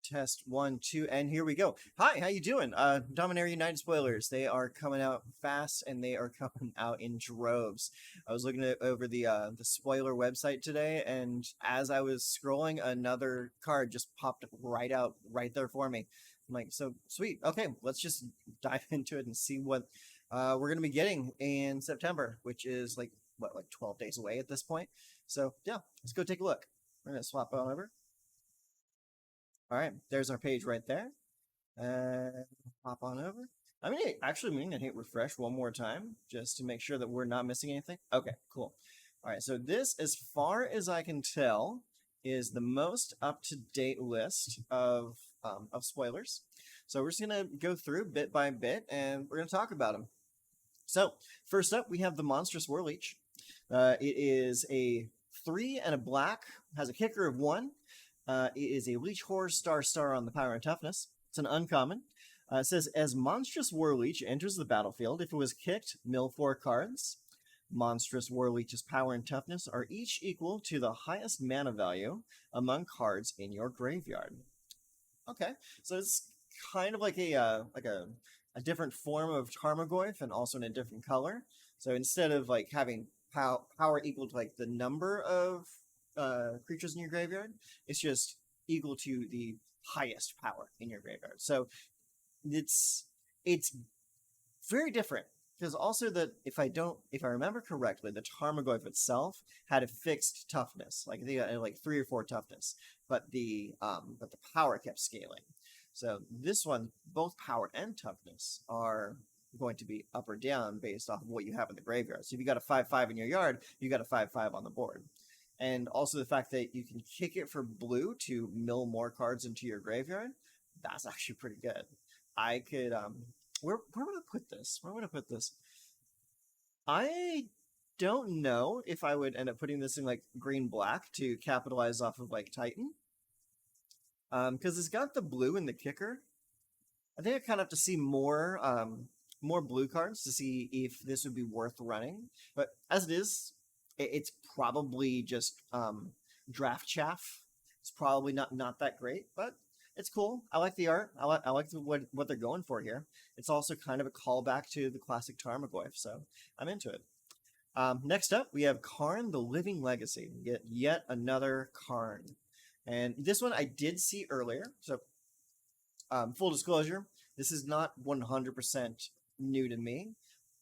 Test 1, 2, and here we go. Hi, how you doing? Dominaria United Spoilers. They are coming out fast, and they are coming out in droves. I was looking over the spoiler website today, and as I was scrolling, another card just popped right out right there for me. I'm like, so sweet. Okay, let's just dive into it and see what we're gonna be getting in September, which is like 12 days away at this point. So yeah, let's go take a look. We're gonna swap on over. All right, there's our page right there. Hop on over. I mean, actually, I'm going to hit refresh one more time just to make sure that we're not missing anything. Okay, cool. All right, so this, as far as I can tell, is the most up-to-date list of spoilers. So we're just going to go through bit by bit, and we're going to talk about them. So first up, we have the Monstrous Warleech. It is a 3 and a black, has a kicker of 1. It is a Leech Horror star on the power and toughness. It's an uncommon. It says, as Monstrous Warleech enters the battlefield, if it was kicked, mill 4 cards. Monstrous Warleech's power and toughness are each equal to the highest mana value among cards in your graveyard. Okay, so it's kind of like a different form of Tarmogoyf and also in a different color. So instead of like having power equal to like the number of creatures in your graveyard, it's just equal to the highest power in your graveyard. So it's very different because also that if I remember correctly, the Tarmogoyf itself had a fixed toughness, like they had like 3 or 4 toughness, but the power kept scaling. So this one, both power and toughness are going to be up or down based off of what you have in the graveyard. So if you got a 5/5 in your yard, you got a 5/5 on the board. And also the fact that you can kick it for blue to mill more cards into your graveyard, that's actually pretty good. I could, where would I put this? Where would I put this? I don't know if I would end up putting this in like green-black to capitalize off of like Titan. Because it's got the blue in the kicker. I think I kind of have to see more blue cards to see if this would be worth running. But as it is, it's probably just draft chaff. It's probably not that great, but it's cool. I like the art. I like what they're going for here. It's also kind of a callback to the classic Tarmogoyf, so I'm into it. Next up, we have Karn, the Living Legacy. We get yet another Karn. And this one I did see earlier, so full disclosure, this is not 100% new to me.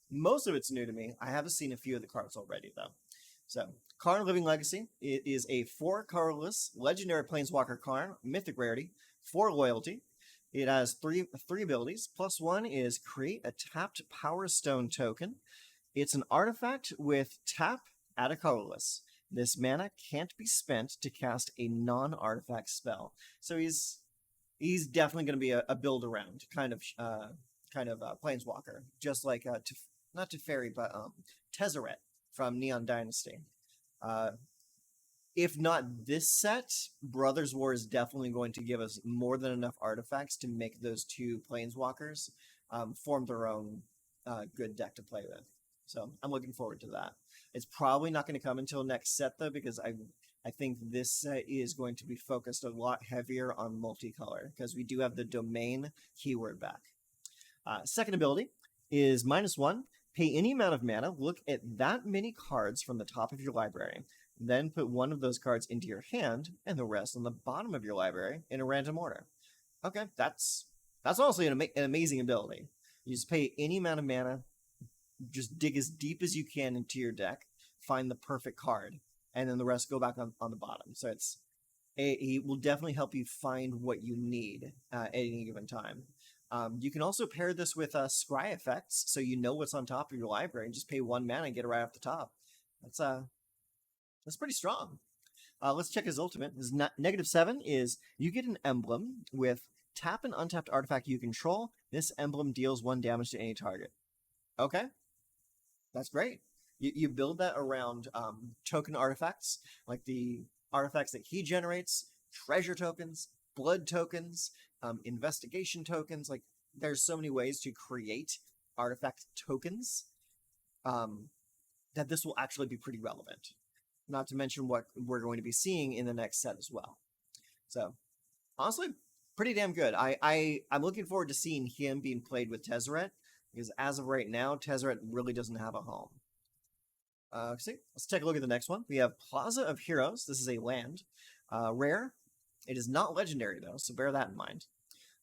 Most of it's new to me. I have seen a few of the cards already, though. So, Karn Living Legacy, it is a 4 colorless legendary planeswalker Karn, mythic rarity, 4 loyalty. It has three abilities. +1 is create a tapped Power Stone token. It's an artifact with tap, add a colorless. This mana can't be spent to cast a non-artifact spell. So he's definitely going to be a build around kind of planeswalker, just like not Teferi, but Tezzeret from Neon Dynasty. If not this set, Brothers War is definitely going to give us more than enough artifacts to make those 2 planeswalkers form their own good deck to play with. So I'm looking forward to that. It's probably not going to come until next set, though, because I think this set is going to be focused a lot heavier on multicolor, because we do have the domain keyword back. Second ability is -1. Pay any amount of mana, look at that many cards from the top of your library, then put one of those cards into your hand, and the rest on the bottom of your library in a random order. Okay, that's honestly an amazing ability. You just pay any amount of mana, just dig as deep as you can into your deck, find the perfect card, and then the rest go back on the bottom. So it will definitely help you find what you need at any given time. You can also pair this with scry effects, so you know what's on top of your library, and just pay 1 mana and get it right off the top. That's pretty strong. Let's check his ultimate. His -7 is you get an emblem with tap an untapped artifact you control. This emblem deals 1 damage to any target. Okay, that's great. You build that around token artifacts, like the artifacts that he generates, treasure tokens, blood tokens, investigation tokens. Like, there's so many ways to create artifact tokens that this will actually be pretty relevant. Not to mention what we're going to be seeing in the next set as well. So, honestly, pretty damn good. I'm looking forward to seeing him being played with Tezzeret, because as of right now, Tezzeret really doesn't have a home. Let's take a look at the next one. We have Plaza of Heroes. This is a land. Rare. It is not legendary, though, so bear that in mind.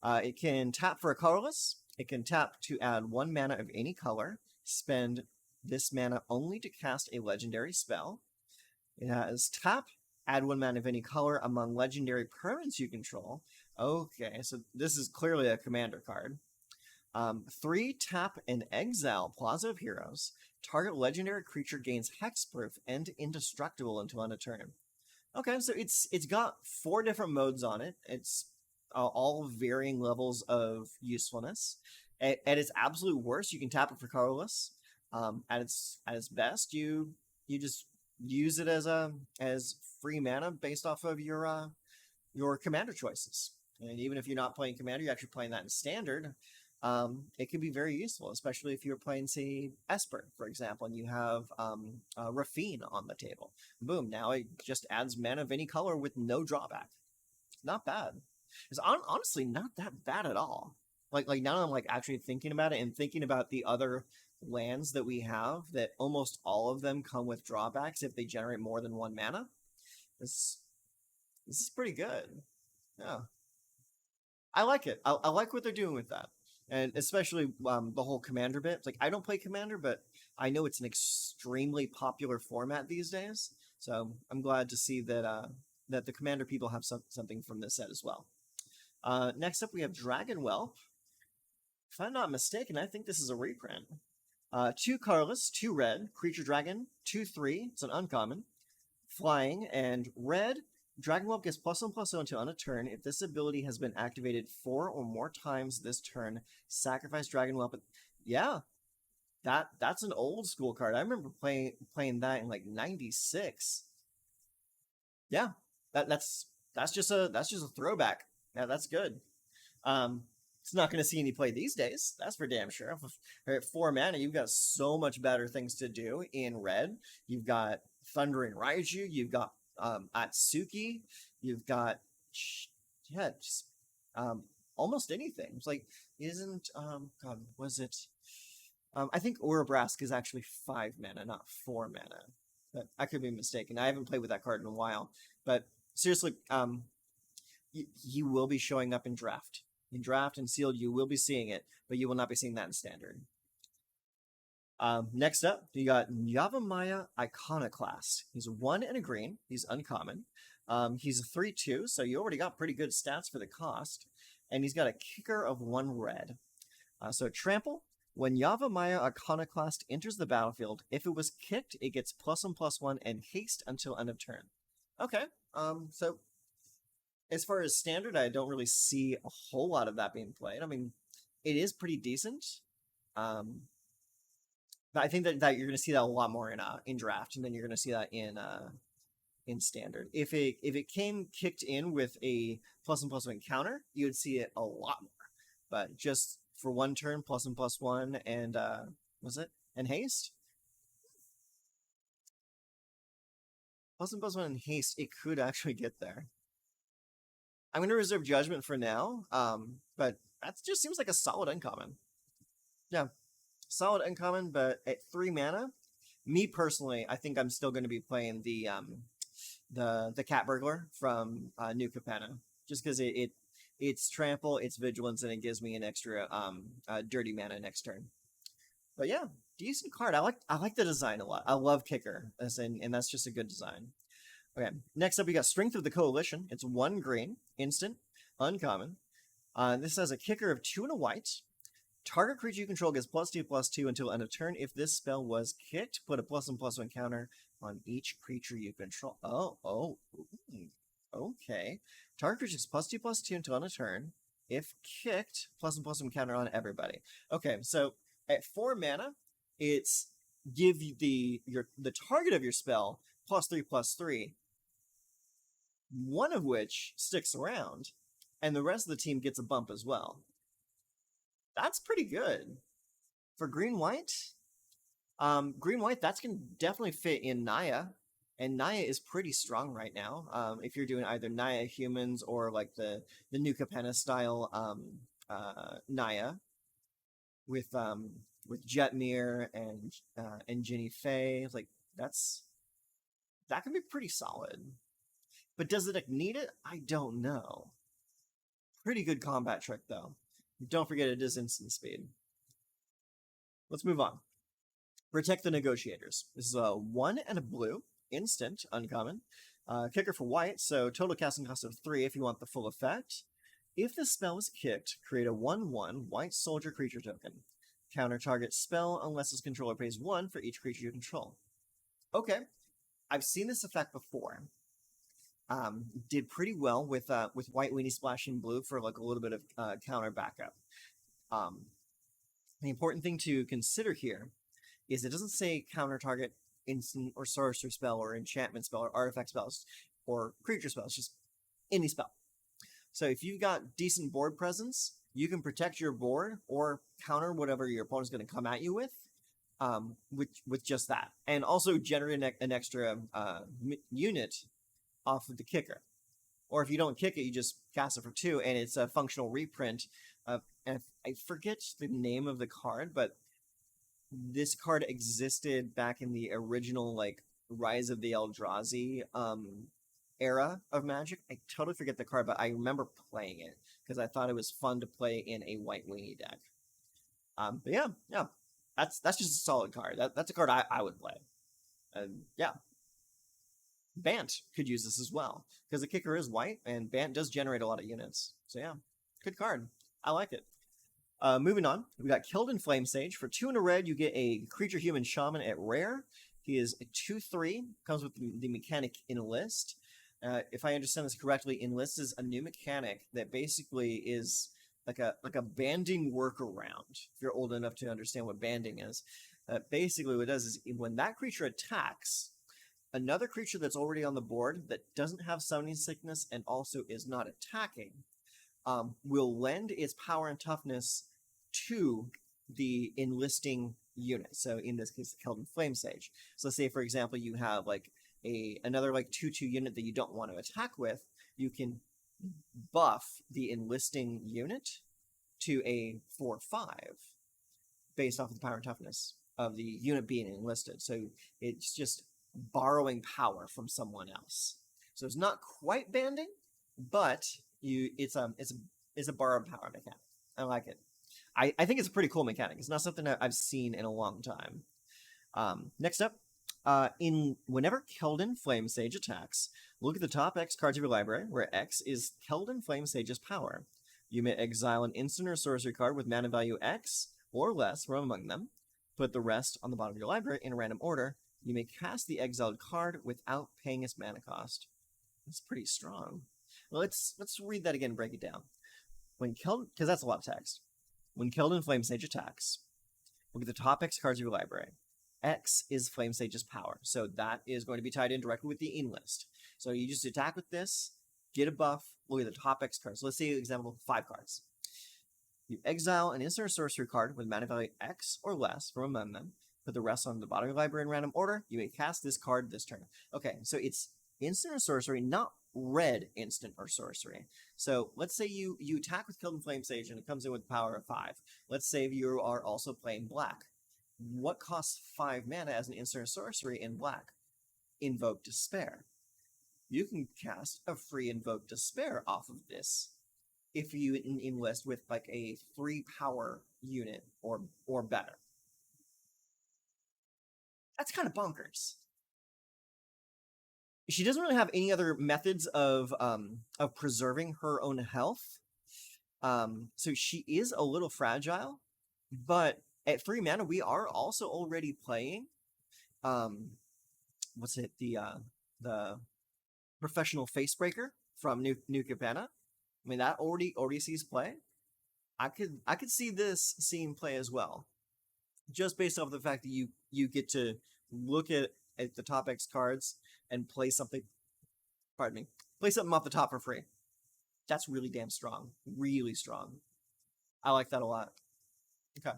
It can tap for a colorless. It can tap to add 1 mana of any color. Spend this mana only to cast a legendary spell. It has tap, add 1 mana of any color among legendary permanents you control. Okay, so this is clearly a commander card. 3 tap and exile Plaza of Heroes. Target legendary creature gains hexproof and indestructible until end of turn. Okay, so it's got 4 different modes on it. It's all varying levels of usefulness. At its absolute worst, you can tap it for colorless. At its best, you just use it as free mana based off of your commander choices. And even if you're not playing commander, you're actually playing that in standard. It can be very useful, especially if you're playing, say, Esper, for example, and you have Rafine on the table. Boom, now it just adds mana of any color with no drawback. Not bad. It's honestly not that bad at all. Like now I'm like actually thinking about it and thinking about the other lands that we have, that almost all of them come with drawbacks if they generate more than 1 mana. This is pretty good. Yeah. I like it. I like what they're doing with that. And especially the whole commander bit. It's like, I don't play commander, but I know it's an extremely popular format these days. So I'm glad to see that that the commander people have something from this set as well. Next up, we have Dragon Whelp. If I'm not mistaken, I think this is a reprint. 2 colorless, 2 red, creature dragon, 2/3. It's an uncommon. Flying, and red. Dragon Whelp gets +1/+0 until end of turn. If this ability has been activated 4 or more times this turn, sacrifice Dragon Whelp. Yeah, that's an old school card. I remember playing that in like '96. Yeah, that's just a throwback. Yeah, that's good. It's not going to see any play these days. That's for damn sure. At 4 mana, you've got so much better things to do in red. You've got Thundering Raiju. You've got Atsuki. You've got just almost anything. It's like, isn't God, was it? I think Urabrask is actually 5 mana, not 4 mana. But I could be mistaken. I haven't played with that card in a while. But seriously, he will be showing up in draft. In draft and sealed, you will be seeing it, but you will not be seeing that in standard. Next up, you got Yavamaya Iconoclast. He's 1 and a green. He's uncommon. He's a 3/2, so you already got pretty good stats for the cost. And he's got a kicker of 1 red. So trample. When Yavamaya Iconoclast enters the battlefield, if it was kicked, it gets +1/+1 and haste until end of turn. Okay. So as far as standard, I don't really see a whole lot of that being played. I mean, it is pretty decent. But I think that you're going to see that a lot more in draft, and then you're going to see that in standard. If it came kicked in with a +1/+1 counter, you would see it a lot more. But just for 1 turn, +1/+1, and was it and haste? +1/+1 and haste, it could actually get there. I'm going to reserve judgment for now, but that just seems like a solid uncommon. Yeah, solid uncommon, but at 3 mana, me personally, I think I'm still going to be playing the Cat Burglar from New Capenna, just because it's trample, it's vigilance, and it gives me an extra dirty mana next turn. But yeah, decent card. I like the design a lot. I love kicker, and that's just a good design. Okay, next up we got Strength of the Coalition. It's 1 green, instant, uncommon. This has a kicker of 2 and a white. Target creature you control gets +2/+2 until end of turn. If this spell was kicked, put a +1/+1 counter on each creature you control. Okay. Target creature gets +2/+2 until end of turn. If kicked, +1/+1 counter on everybody. Okay, so at 4 mana, it's give you the target of your spell +3/+3. One of which sticks around, and the rest of the team gets a bump as well. That's pretty good. For green-white, that's going to definitely fit in Naya, And Naya is pretty strong right now. If you're doing either Naya humans or like the New Capenna style Naya with Jetmir and Ginny Fey, like that can be pretty solid. But does the deck need it? I don't know. Pretty good combat trick though. Don't forget it is instant speed. Let's move on. Protect the Negotiators. This is a 1 and a blue, instant, uncommon. Kicker for white, so total casting cost of 3 if you want the full effect. If the spell is kicked, create a 1/1 white soldier creature token. Counter target spell unless its controller pays 1 for each creature you control. Okay, I've seen this effect before. Did pretty well with white weenie splashing blue for like a little bit of counter backup. The important thing to consider here is it doesn't say counter target instant or sorcery spell or enchantment spell or artifact spells or creature spells, just any spell. So if you've got decent board presence, you can protect your board or counter whatever your opponent's going to come at you with just that, and also generate an extra unit off of the kicker. Or if you don't kick it, you just cast it for 2, and it's a functional reprint of, and I forget the name of the card, but this card existed back in the original like Rise of the Eldrazi era of Magic. I totally forget the card, but I remember playing it because I thought it was fun to play in a white weenie deck. But yeah, that's just a solid card. That's a card I would play. Yeah. Bant could use this as well because the kicker is white and Bant does generate a lot of units. So yeah, good card. I like it. Moving on, we got Keldon Flame Sage. For 2 and a red, you get a creature human shaman at rare. He is a 2/3, comes with the mechanic Enlist. If I understand this correctly, Enlist is a new mechanic that basically is like a banding workaround. If you're old enough to understand what banding is, basically what it does is when that creature attacks, another creature that's already on the board that doesn't have summoning sickness and also is not attacking will lend its power and toughness to the enlisting unit. So in this case, the Keldon Flame Sage. So let's say, for example, you have like another like 2/2 unit that you don't want to attack with. You can buff the enlisting unit to a 4/5 based off of the power and toughness of the unit being enlisted. So it's just borrowing power from someone else. So it's not quite banding, but it's a borrowed power mechanic. I like it. I think it's a pretty cool mechanic. It's not something that I've seen in a long time. Next up, whenever Keldon Flame Sage attacks, look at the top X cards of your library, where X is Keldon Flame Sage's power. You may exile an instant or sorcery card with mana value X or less from among them. Put the rest on the bottom of your library in a random order. You may cast the exiled card without paying its mana cost. That's pretty strong. Well, let's read that again and break it down. When Keldon, because that's a lot of text. When Keldon Flame Sage attacks, look at the top X cards of your library. X is Flame Sage's power, so that is going to be tied in directly with the Enlist. So you just attack with this, get a buff, look at the top X cards. So let's say, example, 5 cards. You exile an instant or sorcery card with mana value X or less from among them. Put the rest on the bottom of your library in random order. You may cast this card this turn. Okay, so it's instant or sorcery, not red instant or sorcery. So let's say you attack with Keldon Flame Sage and it comes in with power of 5. Let's say you are also playing black. What costs 5 mana as an instant or sorcery in black? Invoke Despair. You can cast a free Invoke Despair off of this if you enlist with like a 3 power unit or better. That's kind of bonkers. She doesn't really have any other methods of preserving her own health. So she is a little fragile, but at 3 mana, we are also already playing what's it, the Professional Facebreaker from New Capenna. I mean, that already sees play. I could see this seeing play as well, just based off the fact that you get to look at the top X cards and play something. Pardon me, play something off the top for free. That's really damn strong, really strong. I like that a lot. Okay,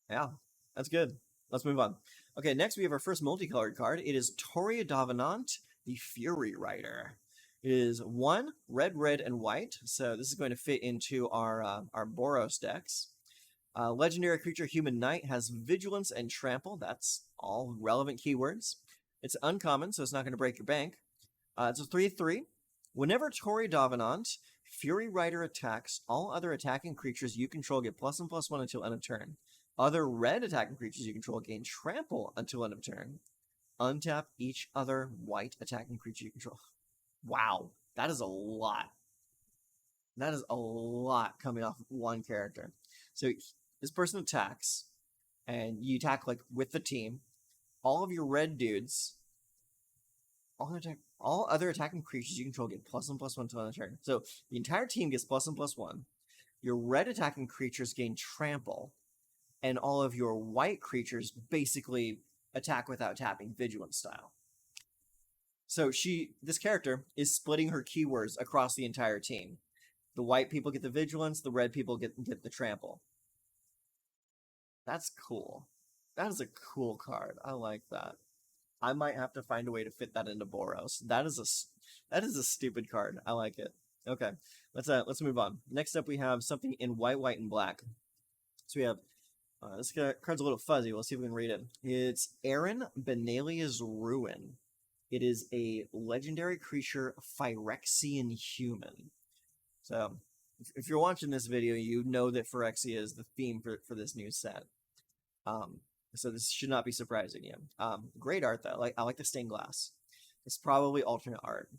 yeah, that's good. let's move on. Okay, next we have our first multicolored card. It is Toria Davenant, the Fury Rider. It is 1 red, red, and white. So this is going to fit into our Boros decks. Legendary creature Human Knight has Vigilance and Trample. That's all relevant keywords. It's uncommon, so it's not going to break your bank. It's a 3/3. Whenever Toria Davenant, Fury Rider attacks, all other attacking creatures you control get +1/+1 until end of turn. Other red attacking creatures you control gain Trample until end of turn. Untap each other white attacking creature you control. Wow, that is a lot. That is a lot coming off one character. So this person attacks, and you attack like with the team. All of your red dudes, all other attacking creatures you control get +1/+1 until end of turn. So the entire team gets +1/+1. Your red attacking creatures gain Trample, and all of your white creatures basically attack without tapping, Vigilance style. So this character is splitting her keywords across the entire team. The white people get the Vigilance, the red people get the Trample. That's cool. That is a cool card. I like that. I might have to find a way to fit that into Boros. That is a stupid card. I like it. Okay, let's move on. Next up, we have something in white, white, and black. So we have this card's a little fuzzy. We'll see if we can read it. It's Aaron Benalia's Ruin. It is a legendary creature, Phyrexian human. So if you're watching this video, you know that Phyrexia is the theme for this new set. So this should not be surprising you. Great art though. I like the stained glass. It's probably alternate art.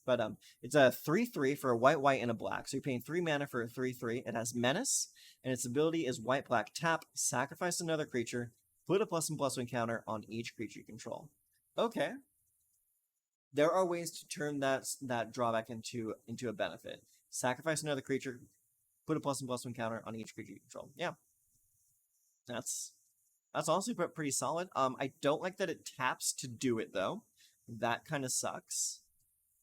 But it's a 3/3 for a white, white, and a black. So you're paying 3 mana for a 3/3. It has Menace, and its ability is white, black, tap, sacrifice another creature, put a +1/+1 counter on each creature you control. Okay. There are ways to turn that drawback into a benefit. Sacrifice another creature, put a +1/+1 counter on each creature you control. Yeah. That's honestly pretty solid. I don't like that it taps to do it though. That kind of sucks.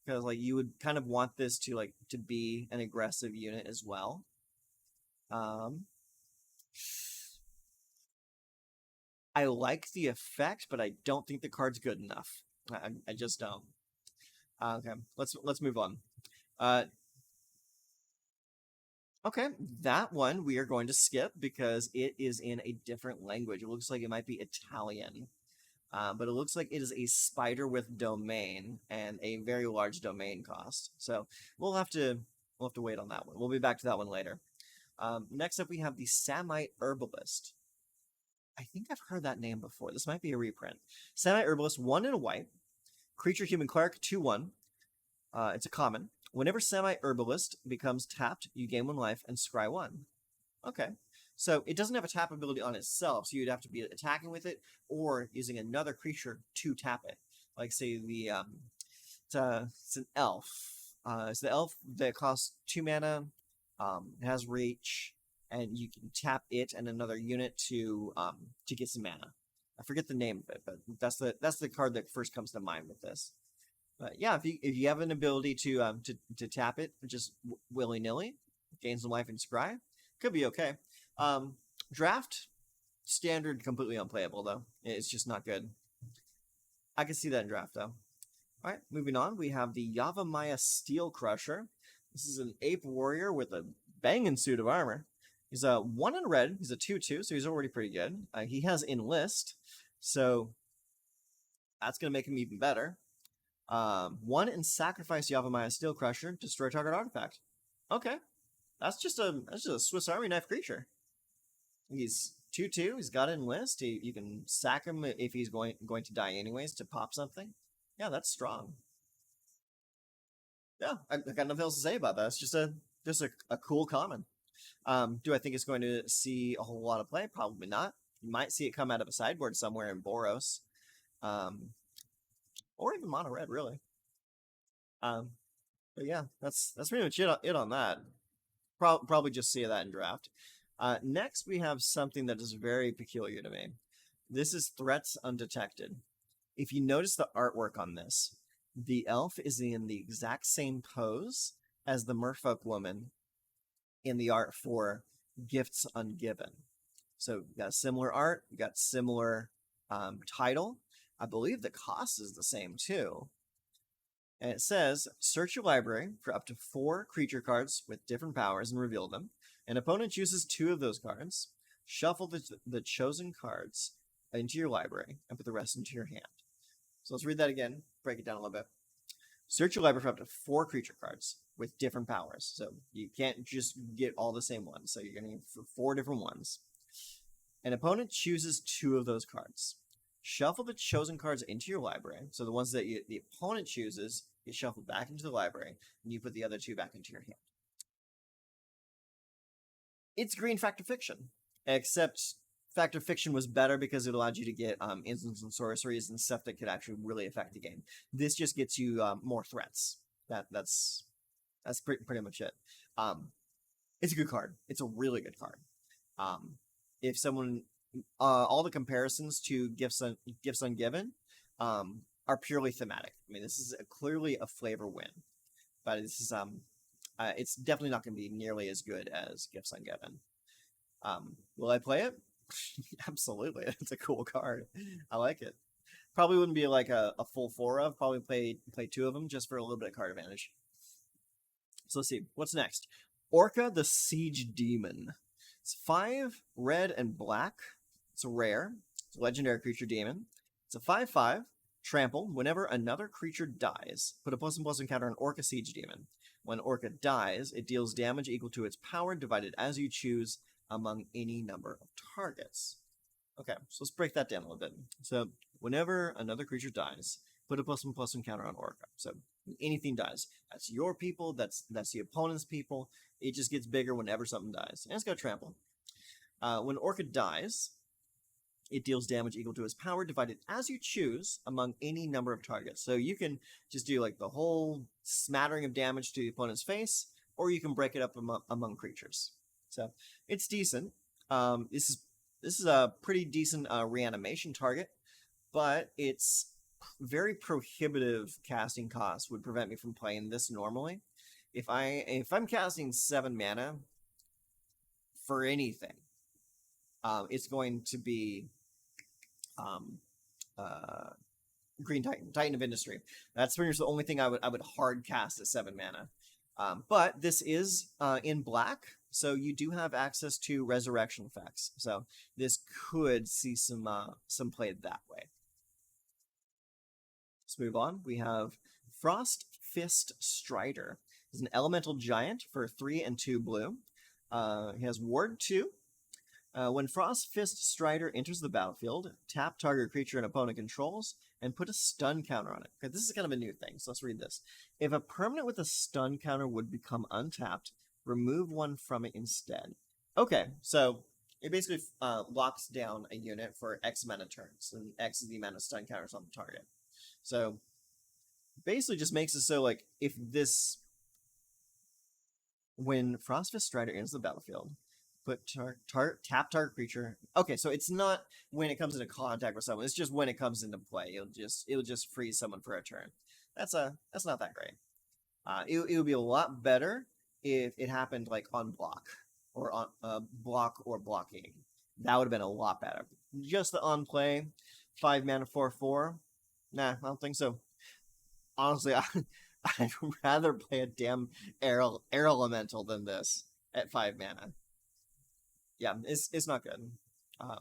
Because like you would kind of want this to be an aggressive unit as well. I like the effect, but I don't think the card's good enough. I just don't. Okay, let's move on. Okay, that one we are going to skip because it is in a different language. It looks like it might be Italian. But it looks like it is a spider with domain and a very large domain cost. So we'll have to wait on that one. We'll be back to that one later. Next up, we have the Samite Herbalist. I think I've heard that name before. This might be a reprint. Samite Herbalist, 1 and a white. Creature Human Cleric, 2/1. It's a common. Whenever Samite Herbalist becomes tapped, you gain 1 life and scry 1. Okay. So it doesn't have a tap ability on itself, so you'd have to be attacking with it or using another creature to tap it. Like say it's an elf. It's the elf that costs 2 mana, has reach, and you can tap it and another unit to get some mana. I forget the name of it, but that's the card that first comes to mind with this. But yeah, if you have an ability to tap it just willy nilly, gain some life and scry, could be okay. Draft, standard, completely unplayable though. It's just not good. I can see that in draft though. Alright, moving on, we have the Yavamaya Steel Crusher. This is an ape warrior with a banging suit of armor. He's a 1 in red, he's a 2/2, so he's already pretty good. He has Enlist, so that's going to make him even better. 1 in sacrifice Yavamaya Steel Crusher, destroy target artifact. Okay, that's just a Swiss Army knife creature. He's 2/2. He's got Enlist. You can sack him if he's going to die anyways to pop something. Yeah, that's strong. Yeah, I got nothing else to say about that. It's just a cool common. Do I think it's going to see a whole lot of play? Probably not. You might see it come out of a sideboard somewhere in Boros, or even mono red, really. But yeah, that's pretty much it on that. Probably just see that in draft. Next, we have something that is very peculiar to me. This is Threats Undetected. If you notice the artwork on this, the elf is in the exact same pose as the merfolk woman in the art for Gifts Ungiven. So you got similar art, you got similar title. I believe the cost is the same too. And it says, search your library for up to 4 creature cards with different powers and reveal them. An opponent chooses 2 of those cards. Shuffle the chosen cards into your library and put the rest into your hand. So let's read that again, break it down a little bit. Search your library for up to 4 creature cards with different powers. So you can't just get all the same ones. So you're going to need 4 different ones. An opponent chooses 2 of those cards. Shuffle the chosen cards into your library. So the ones that the opponent chooses, you shuffle back into the library, and you put the other 2 back into your hand. It's green Fact or Fiction, except Fact or Fiction was better because it allowed you to get instants and sorceries and stuff that could actually really affect the game. This just gets you more threats. That's pretty much it. It's a good card. It's a really good card. If someone, all the comparisons to Gifts Ungiven are purely thematic. I mean, this is clearly a flavor win, but this is it's definitely not going to be nearly as good as Gifts Ungiven. Will I play it? Absolutely. It's a cool card. I like it. Probably wouldn't be like a full 4 of. Probably play 2 of them just for a little bit of card advantage. So let's see. What's next? Orca the Siege Demon. It's 5 red and black. It's a rare. It's a legendary creature demon. It's a 5/5. Trample. Whenever another creature dies, put a +1/+1 counter on Orca Siege Demon. When Orca dies, it deals damage equal to its power divided as you choose among any number of targets. Okay, so let's break that down a little bit. So whenever another creature dies, put a +1/+1 counter on Orca. So anything dies. That's your people, that's the opponent's people. It just gets bigger whenever something dies. And it's got Trample. When Orca dies, it deals damage equal to its power divided as you choose among any number of targets. So you can just do like the whole smattering of damage to the opponent's face, or you can break it up among creatures. So it's decent. This is a pretty decent reanimation target, but it's very prohibitive casting cost would prevent me from playing this normally. If I'm casting 7 mana for anything, it's going to be Green Titan of Industry. That's pretty much the only thing I would hard cast at 7 mana. But this is in black, so you do have access to resurrection effects. So this could see some play that way. Let's move on. We have Frostfist Strider. He's an elemental giant for 3 and 2 blue. He has Ward 2. When Frostfist Strider enters the battlefield, tap target creature an opponent controls and put a stun counter on it. Okay, this is kind of a new thing, so let's read this. If a permanent with a stun counter would become untapped, remove 1 from it instead. Okay, so it basically locks down a unit for X amount of turns, and X is the amount of stun counters on the target. So basically just makes it so, like, if this... When Frostfist Strider enters the battlefield, put tap target creature. Okay, so it's not when it comes into contact with someone. It's just when it comes into play. It'll just freeze someone for a turn. That's not that great. It would be a lot better if it happened like on block or on block or blocking. That would have been a lot better. Just the on play, 5 mana 4/4. Nah, I don't think so. Honestly, I'd rather play a damn air elemental than this at 5 mana. Yeah, it's not good.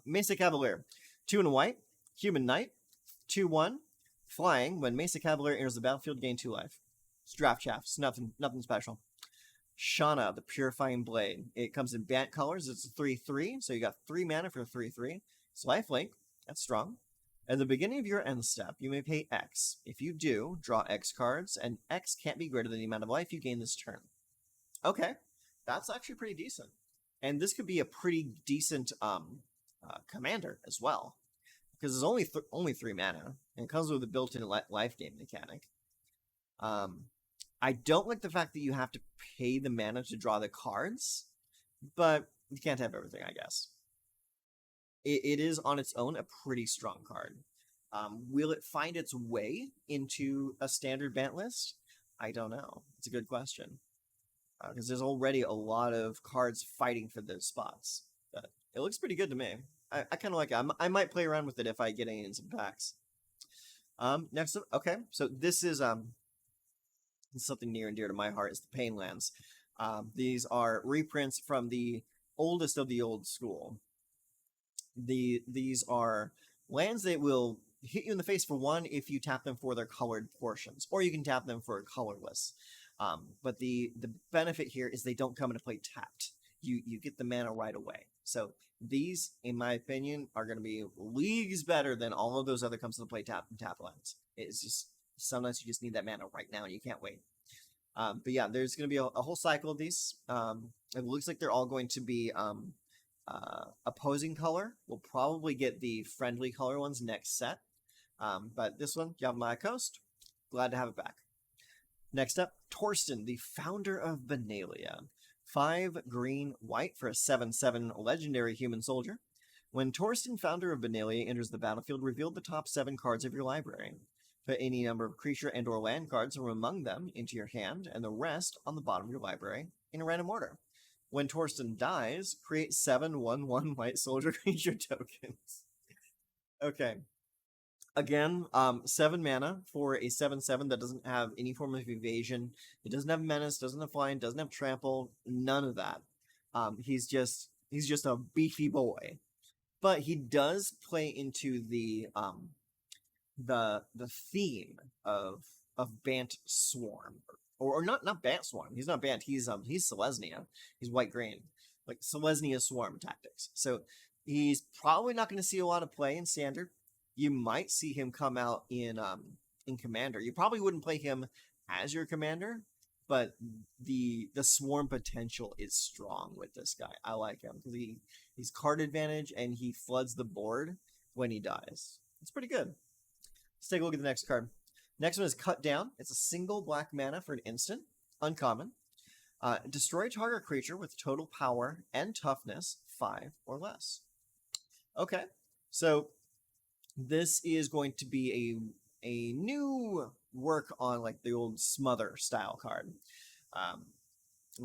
Mesa Cavalier, 2 and white, human knight, 2/1, flying. When Mesa Cavalier enters the battlefield, gain 2 life. It's draft chaff. It's nothing special. Shana, the Purifying Blade. It comes in Bant colors. It's a 3/3, so you got 3 mana for 3/3. It's lifelink. That's strong. At the beginning of your end step, you may pay X. If you do, draw X cards, and X can't be greater than the amount of life you gain this turn. Okay, that's actually pretty decent. And this could be a pretty decent commander as well, because there's only 3 mana, and it comes with a built-in life gain mechanic. I don't like the fact that you have to pay the mana to draw the cards, but you can't have everything, I guess. It is on its own a pretty strong card. Will it find its way into a standard Bant list? I don't know. It's a good question. Because there's already a lot of cards fighting for those spots. But it looks pretty good to me. I kind of like it. I might play around with it if I get any in some packs. Next up, okay, so this is something near and dear to my heart is the Painlands. These are reprints from the oldest of the old school. These are lands that will hit you in the face for one if you tap them for their colored portions, or you can tap them for colorless. But the benefit here is they don't come into play tapped. You get the mana right away. So these, in my opinion, are going to be leagues better than all of those other comes into play tap lands. It's just sometimes you just need that mana right now and you can't wait. But yeah, there's going to be a whole cycle of these. It looks like they're all going to be opposing color. We'll probably get the friendly color ones next set. But this one, Yavamaya Coast, glad to have it back. Next up, Torsten, the founder of Benalia. 5 green, white for a 7/7 legendary human soldier. When Torsten, founder of Benalia, enters the battlefield, reveal the top 7 cards of your library. Put any number of creature and or land cards from among them into your hand, and the rest on the bottom of your library in a random order. When Torsten dies, create 7 1/1 white soldier creature tokens. Okay. Again, 7 mana for a 7/7 that doesn't have any form of evasion. It doesn't have menace, doesn't have flying, doesn't have trample, none of that. He's just a beefy boy. But he does play into the theme of Bant Swarm. Or not Bant Swarm. He's not Bant, he's Selesnya. He's white green. Like Selesnya Swarm tactics. So he's probably not going to see a lot of play in standard. You might see him come out in Commander. You probably wouldn't play him as your commander, but the swarm potential is strong with this guy. I like him because he's card advantage and he floods the board when he dies. It's pretty good. Let's take a look at the next card. Next one is Cut Down. It's a single black mana for an instant, uncommon. Destroy target creature with total power and toughness 5 or less. Okay, so this is going to be a new work on like the old Smother style card.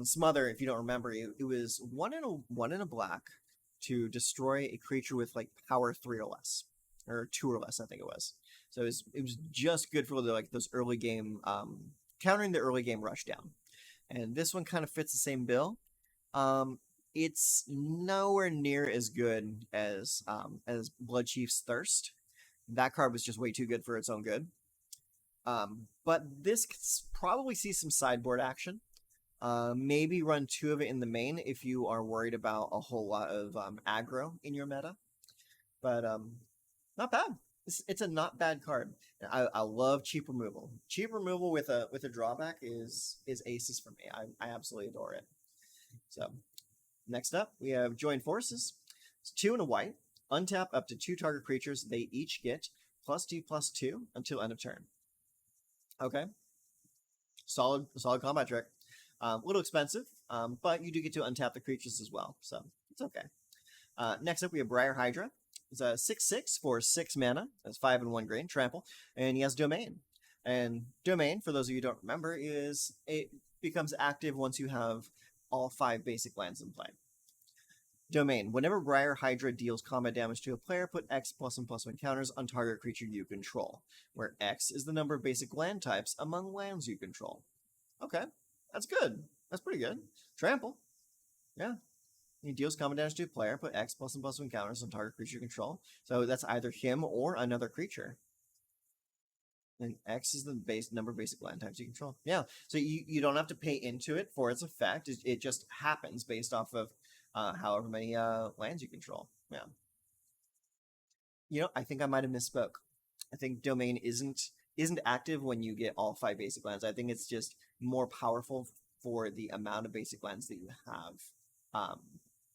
Smother, if you don't remember, it was one in a black to destroy a creature with like power 3 or less, or 2 or less, I think it was. So it was just good for the, like those early game, countering the early game rush down. And this one kind of fits the same bill. It's nowhere near as good as Bloodchief's Thirst. That card was just way too good for its own good. But this could probably see some sideboard action. Maybe run 2 of it in the main if you are worried about a whole lot of aggro in your meta. But not bad. It's a not bad card. I love cheap removal. Cheap removal with a drawback is aces for me. I absolutely adore it. So next up, we have Join Forces. It's 2 and a white. Untap up to 2 target creatures. They each get +2/+2 until end of turn. Okay. Solid combat trick. A little expensive, but you do get to untap the creatures as well, so it's okay. Next up, we have Briar Hydra. It's a 6/6 for 6 mana. That's 5 and 1 green, trample, and he has Domain. And Domain, for those of you who don't remember, it becomes active once you have all 5 basic lands in play. Domain. Whenever Briar Hydra deals combat damage to a player, put X +1/+1 counters on target creature you control, where X is the number of basic land types among lands you control. Okay, that's good. That's pretty good. Trample. Yeah. He deals combat damage to a player, put X +1/+1 counters on target creature you control. So that's either him or another creature. And X is the number of basic land types you control. Yeah, so you don't have to pay into it for its effect. It just happens based off of however many lands you control. Yeah. You know, I think I might have misspoke. I think Domain isn't active when you get all 5 basic lands. I think it's just more powerful for the amount of basic lands that you have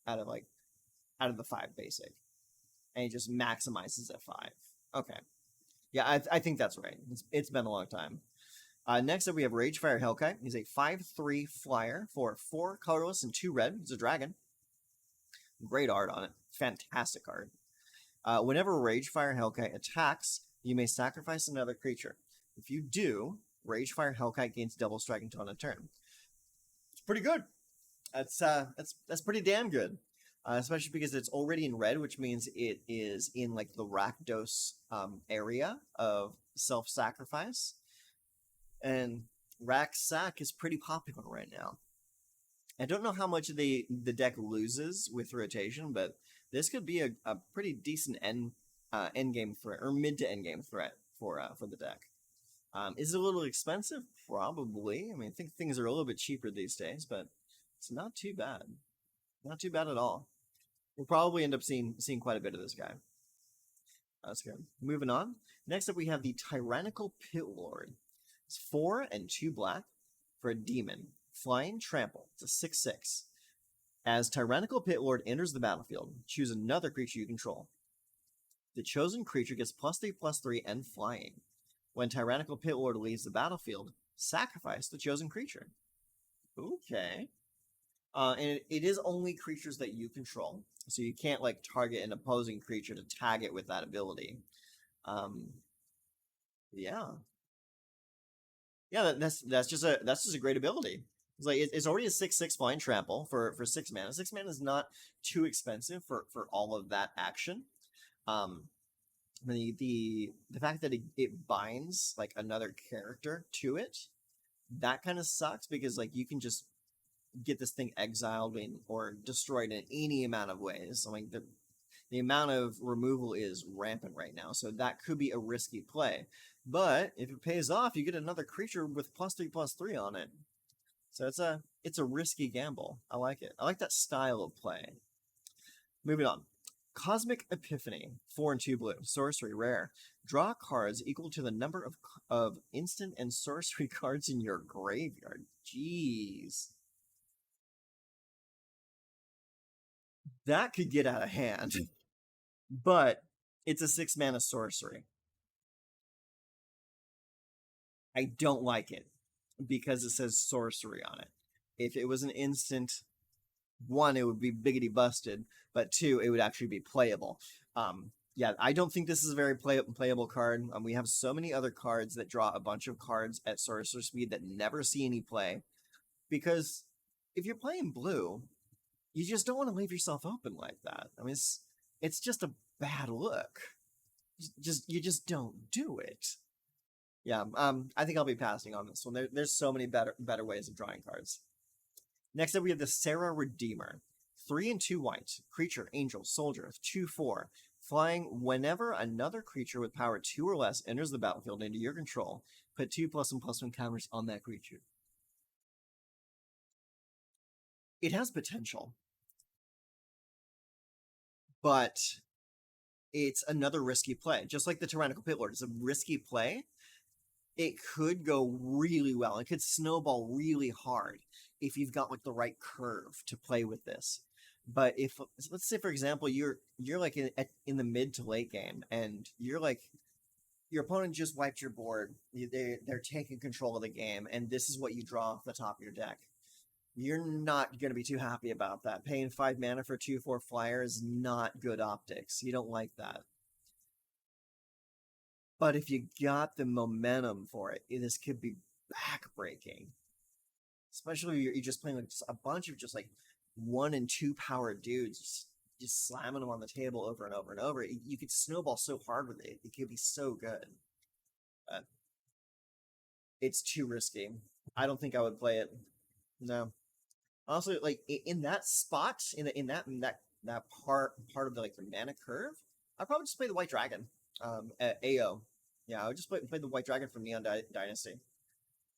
out of the 5 basic. And it just maximizes at 5. Okay. Yeah, I think that's right. It's been a long time. Next up, we have Ragefire Hellkite. He's a 5/3 flyer for 4 colorless and 2 red. He's a dragon. Great art on it. Fantastic art. Whenever Ragefire Hellkite attacks, you may sacrifice another creature. If you do, Ragefire Hellkite gains double strike until end of turn. It's pretty good. That's pretty damn good. especially because it's already in red, which means it is in like the Rakdos area of self-sacrifice, and Raksak is pretty popular right now. I don't know how much the deck loses with rotation, but this could be a pretty decent end game threat or mid to end game threat for the deck. Is it a little expensive? Probably. I mean, I think things are a little bit cheaper these days, but it's not too bad. Not too bad at all. We'll probably end up seeing quite a bit of this guy. That's good. Moving on. Next up, we have the Tyrannical Pit Lord. It's 4 and 2 black for a demon. Flying Trample. It's a 6/6. As Tyrannical Pit Lord enters the battlefield, choose another creature you control. The chosen creature gets +3/+3 and flying. When Tyrannical Pit Lord leaves the battlefield, sacrifice the chosen creature. Okay. And it is only creatures that you control, so you can't like target an opposing creature to tag it with that ability. Yeah, yeah. That's just a great ability. It's like it's already a 6/6 flying trample for 6 mana. 6 mana is not too expensive for all of that action. The fact that it binds like another character to it, that kind of sucks because like you can just get this thing exiled or destroyed in any amount of ways. So, like the amount of removal is rampant right now, so that could be a risky play. But if it pays off, you get another creature with +3/+3 on it. So it's a risky gamble. I like it. I like that style of play. Moving on. Cosmic Epiphany, 4 and 2 blue, sorcery rare. Draw cards equal to the number of instant and sorcery cards in your graveyard. Jeez. That could get out of hand. But it's a 6 mana sorcery. I don't like it because it says sorcery on it. If it was an instant, one, it would be biggity busted, but two, it would actually be playable. Yeah, I don't think this is a very playable card. We have so many other cards that draw a bunch of cards at sorcerer speed that never see any play. Because if you're playing blue, you just don't want to leave yourself open like that. I mean, it's just a bad look. You just don't do it. Yeah, I think I'll be passing on this one. There's so many better ways of drawing cards. Next up, we have the Sarah Redeemer. 3 and 2 white. Creature, angel, soldier, 2/4. Flying whenever another creature with power 2 or less enters the battlefield into your control, put 2+1/+1 counters on that creature. It has potential, but it's another risky play. Just like the Tyrannical Pit Lord, it's a risky play. It could go really well. It could snowball really hard if you've got like the right curve to play with this. But if let's say for example you're like in the mid to late game and you're like your opponent just wiped your board, they're taking control of the game, and this is what you draw off the top of your deck. You're not going to be too happy about that. Paying 5 mana for 2/4 flyer is not good optics. You don't like that. But if you got the momentum for it, this could be backbreaking. Especially if you're just playing like just a bunch of just like 1 and 2 power dudes, just slamming them on the table over and over and over. You could snowball so hard with it. It could be so good. But it's too risky. I don't think I would play it. No. Honestly, like in that spot, in that part of the like the mana curve, I'd probably just play the White Dragon. At AO. Yeah, I would just play the White Dragon from Neon Dynasty.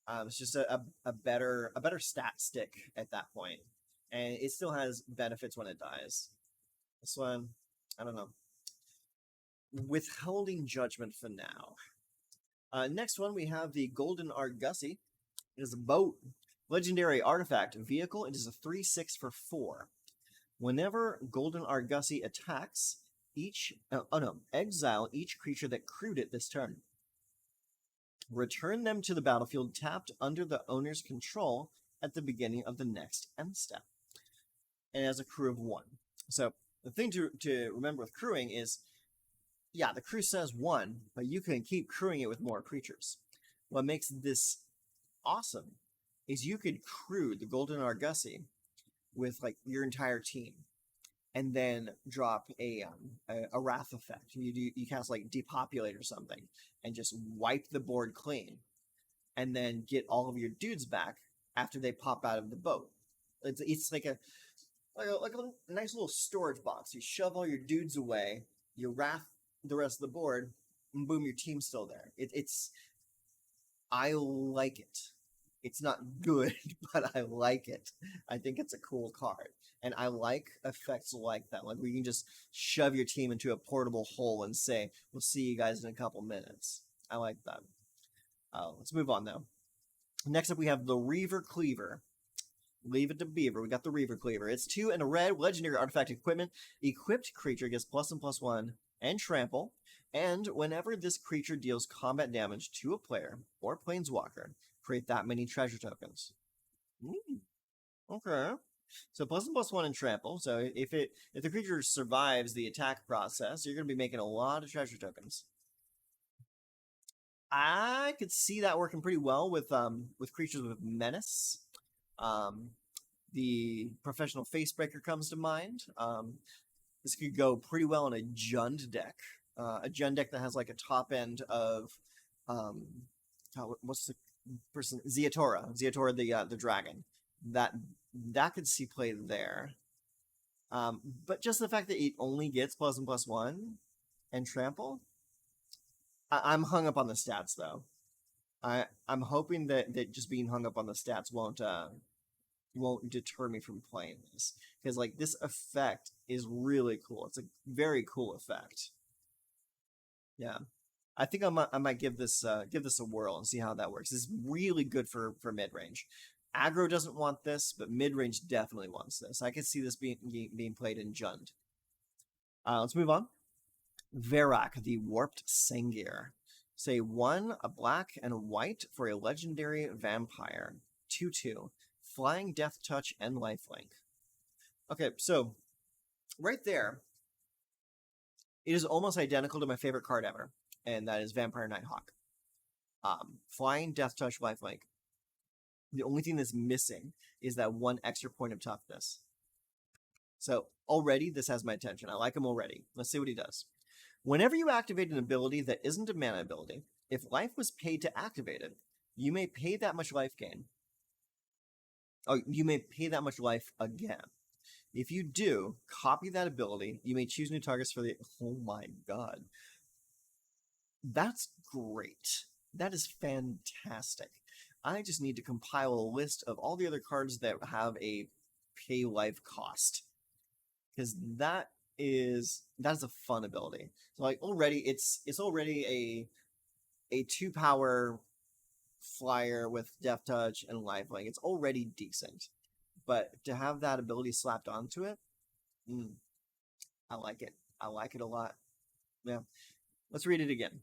It's just a better stat stick at that point, and it still has benefits when it dies. This one, I don't know. Withholding Judgment for now. Next one, we have the Golden Argussie. It is a boat. Legendary artifact vehicle. It is a 3/6 for 4. Whenever Golden Argussie attacks, exile each creature that crewed it this turn. Return them to the battlefield tapped under the owner's control at the beginning of the next end step. And it has a crew of 1. So the thing to remember with crewing is, yeah, the crew says 1, but you can keep crewing it with more creatures. What makes this awesome is you could crew the Golden Argussie with like your entire team. and then drop a wrath effect. You cast like depopulate or something, and just wipe the board clean, and then get all of your dudes back after they pop out of the boat. It's like a nice little storage box. You shove all your dudes away, you wrath the rest of the board, and boom, your team's still there. It's I like it. It's not good, but I like it. I think it's a cool card. And I like effects like that. Like where you can just shove your team into a portable hole and say, we'll see you guys in a couple minutes. I like that. Let's move on though. Next up we have the Reaver Cleaver. Leave it to Beaver. We got the Reaver Cleaver. It's 2 and a red, legendary artifact equipment. Equipped creature gets +1/+1 and trample. And whenever this creature deals combat damage to a player or planeswalker, create that many treasure tokens. Okay. So +1/+1 and trample. So if the creature survives the attack process, you're going to be making a lot of treasure tokens. I could see that working pretty well with creatures with menace. The Professional Facebreaker comes to mind. This could go pretty well in a Jund deck. A Jund deck that has like a top end of what's the person? Zeatora, the dragon. That could see play there. But just the fact that it only gets +1/+1 and trample, I'm hung up on the stats though. I'm hoping that just being hung up on the stats won't deter me from playing this, because like this effect is really cool. It's a very cool effect. Yeah, I think I might give this a whirl and see how that works. It's really good for mid range. Aggro doesn't want this, but mid range definitely wants this. I can see this being played in Jund. Let's move on. Verak, the Warped Sengir. Say 1, a black and a white for a legendary vampire. 2/2. Flying, Death Touch, and Lifelink. Okay, so right there, it is almost identical to my favorite card ever, and that is Vampire Nighthawk. Flying, Death Touch, Lifelink. The only thing that's missing is that 1 extra point of toughness. So already, this has my attention. I like him already. Let's see what he does. Whenever you activate an ability that isn't a mana ability, if life was paid to activate it, you may pay that much life gain. Oh, you may pay that much life again. If you do, copy that ability. You may choose new targets for the... Oh my god. That's great. That is fantastic. I just need to compile a list of all the other cards that have a pay life cost, because that is a fun ability. So like already it's already a 2-power flyer with Death Touch and Lifelink. It's already decent, but to have that ability slapped onto it, I like it. I like it a lot. Yeah. Let's read it again.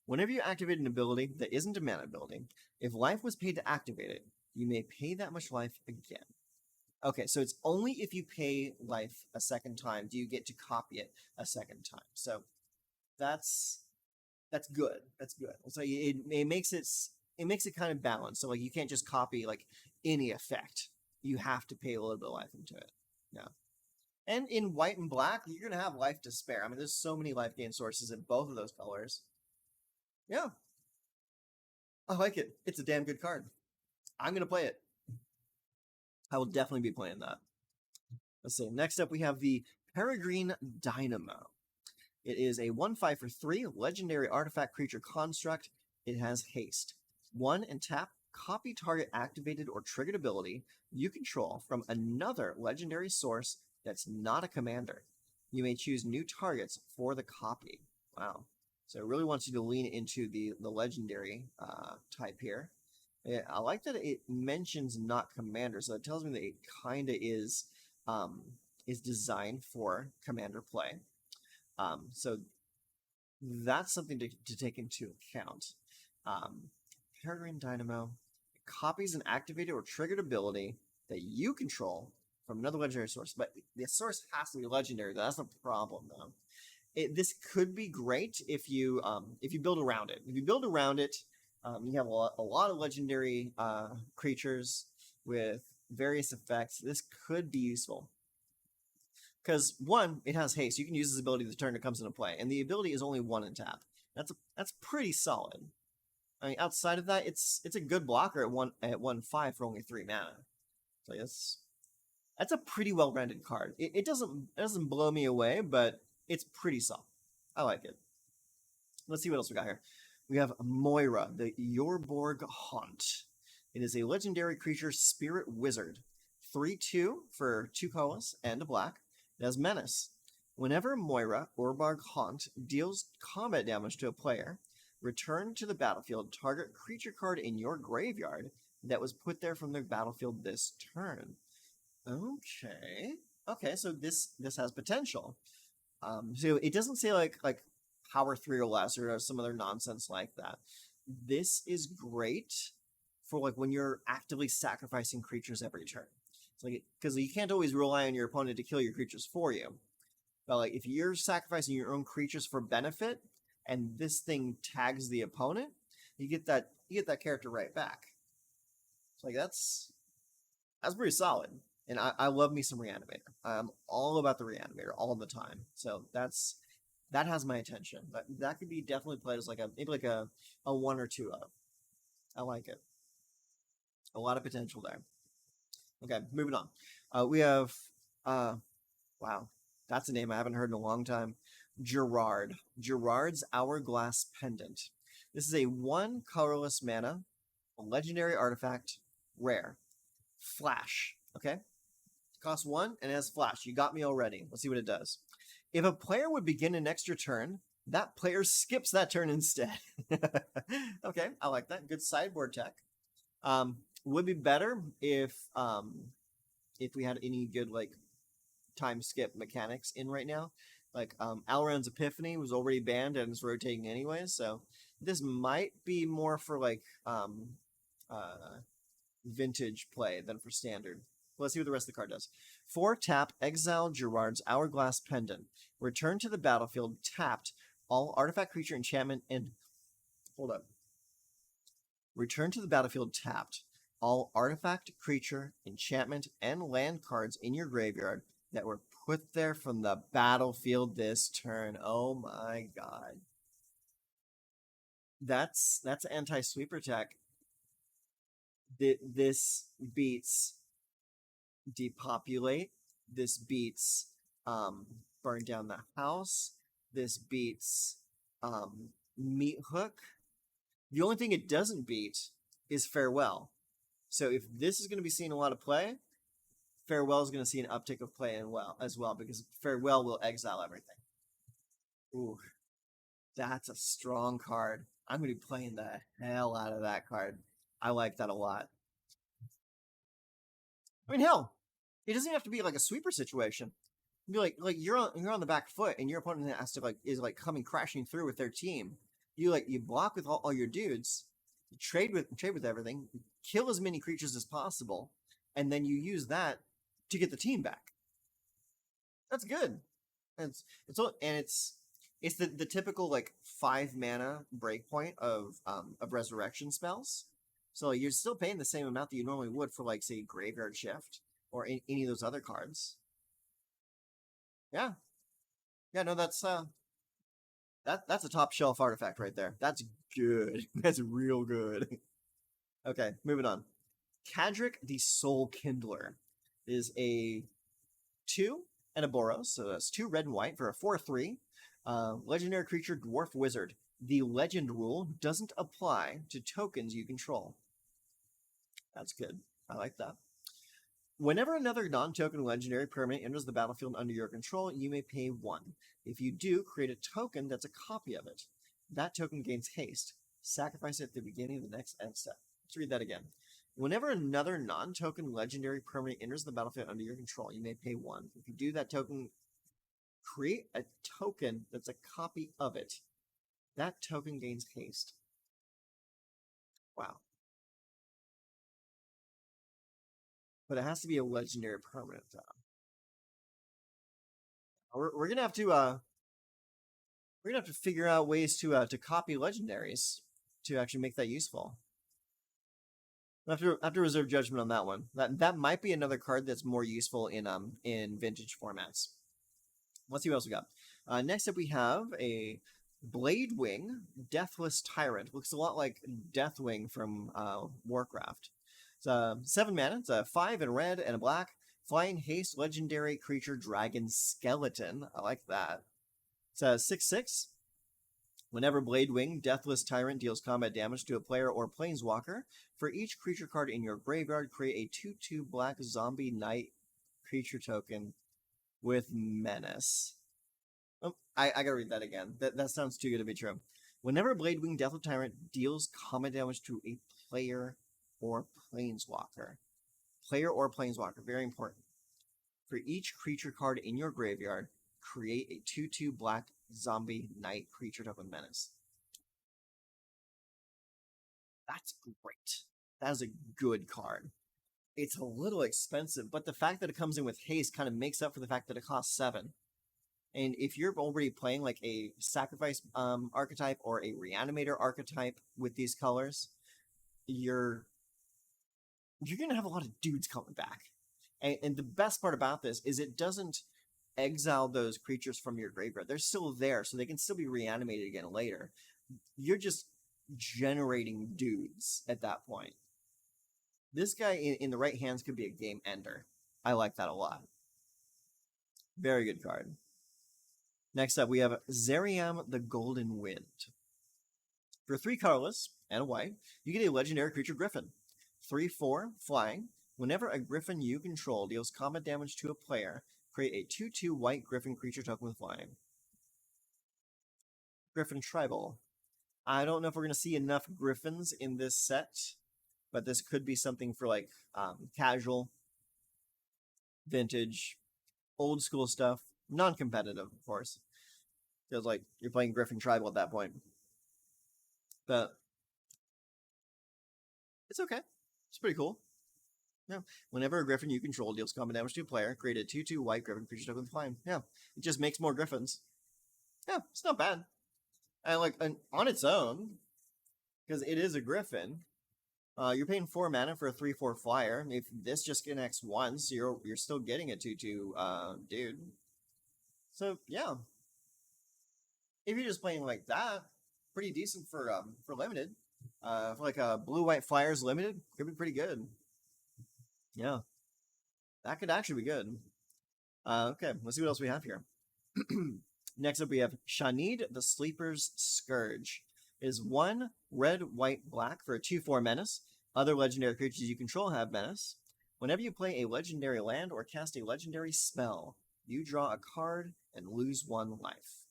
Whenever you activate an ability that isn't a mana ability, if life was paid to activate it, you may pay that much life again. Okay, so it's only if you pay life a second time do you get to copy it a second time. So that's good. That's good. So it makes it kind of balanced. So like you can't just copy like any effect. You have to pay a little bit of life into it. Yeah. And in white and black, you're gonna have life to spare. I mean, there's so many life gain sources in both of those colors. Yeah. I like it. It's a damn good card. I'm gonna play it. I will definitely be playing that. Let's see. Next up, we have the Peregrine Dynamo. It is a 1/5 for 3 legendary artifact creature construct. It has haste. 1 and tap, copy target activated or triggered ability you control from another legendary source that's not a commander. You may choose new targets for the copy. Wow. So it really wants you to lean into the legendary type here. I like that it mentions not commander, so it tells me that it kind of is designed for commander play. So that's something to take into account. Peregrine Dynamo copies an activated or triggered ability that you control from another legendary source, but the source has to be legendary. That's the problem, though. This could be great if you build around it. If you build around it, you have a lot of legendary creatures with various effects. This could be useful. Because one, it has haste. You can use this ability the turn it comes into play, and the ability is only 1 in tap. That's pretty solid. I mean, outside of that, it's a good blocker at 1/5 for only 3 mana. So that's a pretty well rounded card. It doesn't blow me away, but it's pretty solid. I like it. Let's see what else we got here. We have Moira, the Yorborg Haunt. It is a legendary creature spirit wizard. 3/2 for 2 colorless and a black. It has menace. Whenever Moira, Yorborg Haunt, deals combat damage to a player, return to the battlefield target creature card in your graveyard that was put there from the battlefield this turn. Okay, so this has potential. So it doesn't say like power 3 or less or some other nonsense like that. This is great for like when you're actively sacrificing creatures every turn. It's like because you can't always rely on your opponent to kill your creatures for you. But like if you're sacrificing your own creatures for benefit and this thing tags the opponent, you get that character right back. It's like that's pretty solid. And I love me some Reanimator. I'm all about the Reanimator all the time. So that has my attention. But that could be definitely played as like maybe like a 1 or 2 of. I like it. A lot of potential there. Okay, moving on. We have wow, that's a name I haven't heard in a long time. Gerard. Gerard's Hourglass Pendant. This is a 1 colorless mana, a legendary artifact, rare. Flash. Okay? Costs 1 and it has flash. You got me already. Let's see what it does. If a player would begin an extra turn, that player skips that turn instead. Okay, I like that. Good sideboard tech. Would be better if we had any good like time skip mechanics in right now. Like Alrund's Epiphany was already banned and it's rotating anyways, so this might be more for like vintage play than for standard. Let's see what the rest of the card does. 4 tap, exile Gerard's Hourglass Pendant. Return to the battlefield tapped. All artifact, creature, enchantment, and hold up. Return to the battlefield tapped. All artifact, creature, enchantment, and land cards in your graveyard that were put there from the battlefield this turn. Oh my god. That's anti-sweeper tech. This beats depopulate. This beats burn down the house. This beats meat hook. The only thing it doesn't beat is farewell. So if this is going to be seeing a lot of play, farewell is going to see an uptick of play as well because farewell will exile everything. Ooh, that's a strong card. I'm going to be playing the hell out of that card. I like that a lot. I mean, hell, it doesn't have to be like a sweeper situation. It'd be like you're on the back foot, and your opponent has to is coming crashing through with their team. You block with all your dudes, you trade with everything, kill as many creatures as possible, and then you use that to get the team back. That's good. And it's the typical like 5 mana breakpoint of resurrection spells. So you're still paying the same amount that you normally would for like say Graveyard Shift or any of those other cards. Yeah, no, that's a top shelf artifact right there. That's good. That's real good. Okay, moving on. Kadric the Soul Kindler is a 2 and a Boros, so that's 2 red and white for a 4/3. Legendary creature, Dwarf Wizard. The legend rule doesn't apply to tokens you control. That's good. I like that. Whenever another non-token legendary permanent enters the battlefield under your control, you may pay 1. If you do, create a token that's a copy of it. That token gains haste. Sacrifice it at the beginning of the next end step. Let's read that again. Whenever another non-token legendary permanent enters the battlefield under your control, you may pay 1. If you do, that token create a token that's a copy of it. That token gains haste. Wow. But it has to be a legendary permanent, though. We're gonna have to figure out ways to copy legendaries to actually make that useful. I have to reserve judgment on that one. That might be another card that's more useful in vintage formats. Let's see what else we got. Next up, we have a Bladewing Deathless Tyrant. Looks a lot like Deathwing from Warcraft. It's 7 mana. It's a 5 in red and a black. Flying Haste Legendary Creature Dragon Skeleton. I like that. It's a 6/6. Whenever Bladewing Deathless Tyrant deals combat damage to a player or planeswalker, for each creature card in your graveyard, create a 2/2 black zombie knight creature token with menace. Oh, I gotta read that again. That sounds too good to be true. Whenever Bladewing Deathless Tyrant deals combat damage to a player or planeswalker. Very important. For each creature card in your graveyard, create a 2/2 black zombie knight creature token menace. That's great. That is a good card. It's a little expensive, but the fact that it comes in with haste kind of makes up for the fact that it costs 7. And if you're already playing like a sacrifice archetype or a reanimator archetype with these colors, you're gonna have a lot of dudes coming back. And the best part about this is it doesn't exile those creatures from your graveyard. They're still there, so they can still be reanimated again later. You're just generating dudes at that point. This guy in the right hands could be a game ender. I like that a lot. Very good card. Next up, we have Zeriam the Golden Wind. For 3 colorless and a white, you get a legendary creature Griffin. 3/4, flying. Whenever a Griffin you control deals combat damage to a player, create a 2/2 white Griffin creature token with flying. Griffin Tribal. I don't know if we're going to see enough Griffins in this set, but this could be something for like casual, vintage, old school stuff. Non-competitive, of course. Feels like you're playing Griffin Tribal at that point. But it's okay. It's pretty cool. Yeah. Whenever a Griffin you control deals combat damage to a player, create a 2/2 white Griffin creature token with flying. Yeah. It just makes more Griffins. Yeah, it's not bad. And like on its own, because it is a Griffin, you're paying 4 mana for a 3/4 flyer. If this just connects once, you're still getting a 2/2 dude. So yeah. If you're just playing like that, pretty decent for limited. For like blue-white flyers limited, could be pretty good. Yeah. That could actually be good. Okay, let's see what else we have here. Next up, we have Shanid the Sleeper's Scourge. It is 1 red, white, black for a 2/4 menace. Other legendary creatures you control have menace. Whenever you play a legendary land or cast a legendary spell, you draw a card and lose 1 life.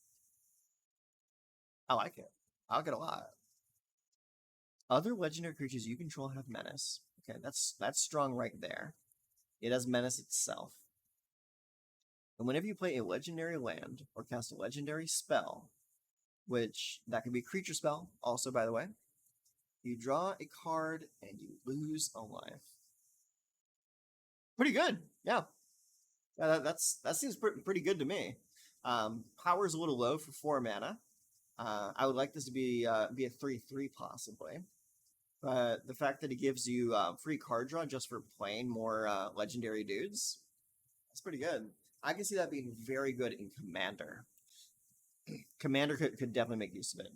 I like it. I like it a lot. Other legendary creatures you control have menace. Okay, that's strong right there. It has menace itself. And whenever you play a legendary land or cast a legendary spell, which that could be a creature spell, also by the way, you draw a card and you lose a life. Pretty good, yeah. That seems pretty good to me. Power's a little low for 4 mana. I would like this to be a 3/3 possibly. But the fact that it gives you free card draw just for playing more legendary dudes, that's pretty good. I can see that being very good in Commander. Commander could definitely make use of it.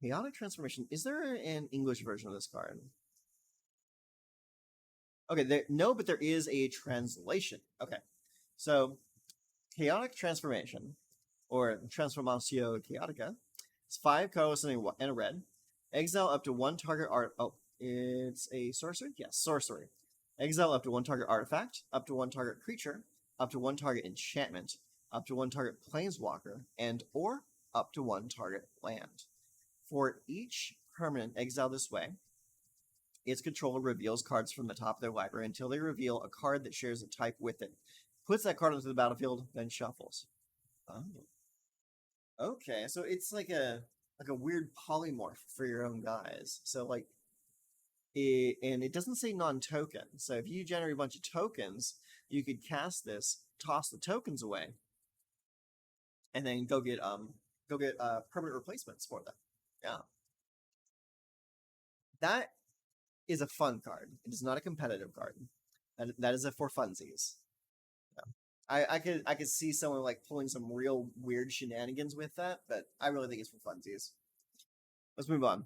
Chaotic Transformation. Is there an English version of this card? Okay, no, but there is a translation. Okay, so Chaotic Transformation, or Transformatio Chaotica, it's 5 colors and a red. Exile up to 1 target art. Oh, it's a sorcery? Yes, sorcery. Exile up to 1 target artifact, up to 1 target creature, up to 1 target enchantment, up to 1 target planeswalker, and or up to 1 target land. For each permanent exiled this way, its controller reveals cards from the top of their library until they reveal a card that shares a type with it. Puts that card onto the battlefield, then shuffles. Oh. Okay, so it's like a weird polymorph for your own guys. So like and it doesn't say non-token. So if you generate a bunch of tokens, you could cast this, toss the tokens away, and then go get permanent replacements for them. Yeah. That is a fun card. It is not a competitive card. That is a for funsies. Yeah. I could see someone like pulling some real weird shenanigans with that, but I really think it's for funsies. Let's move on.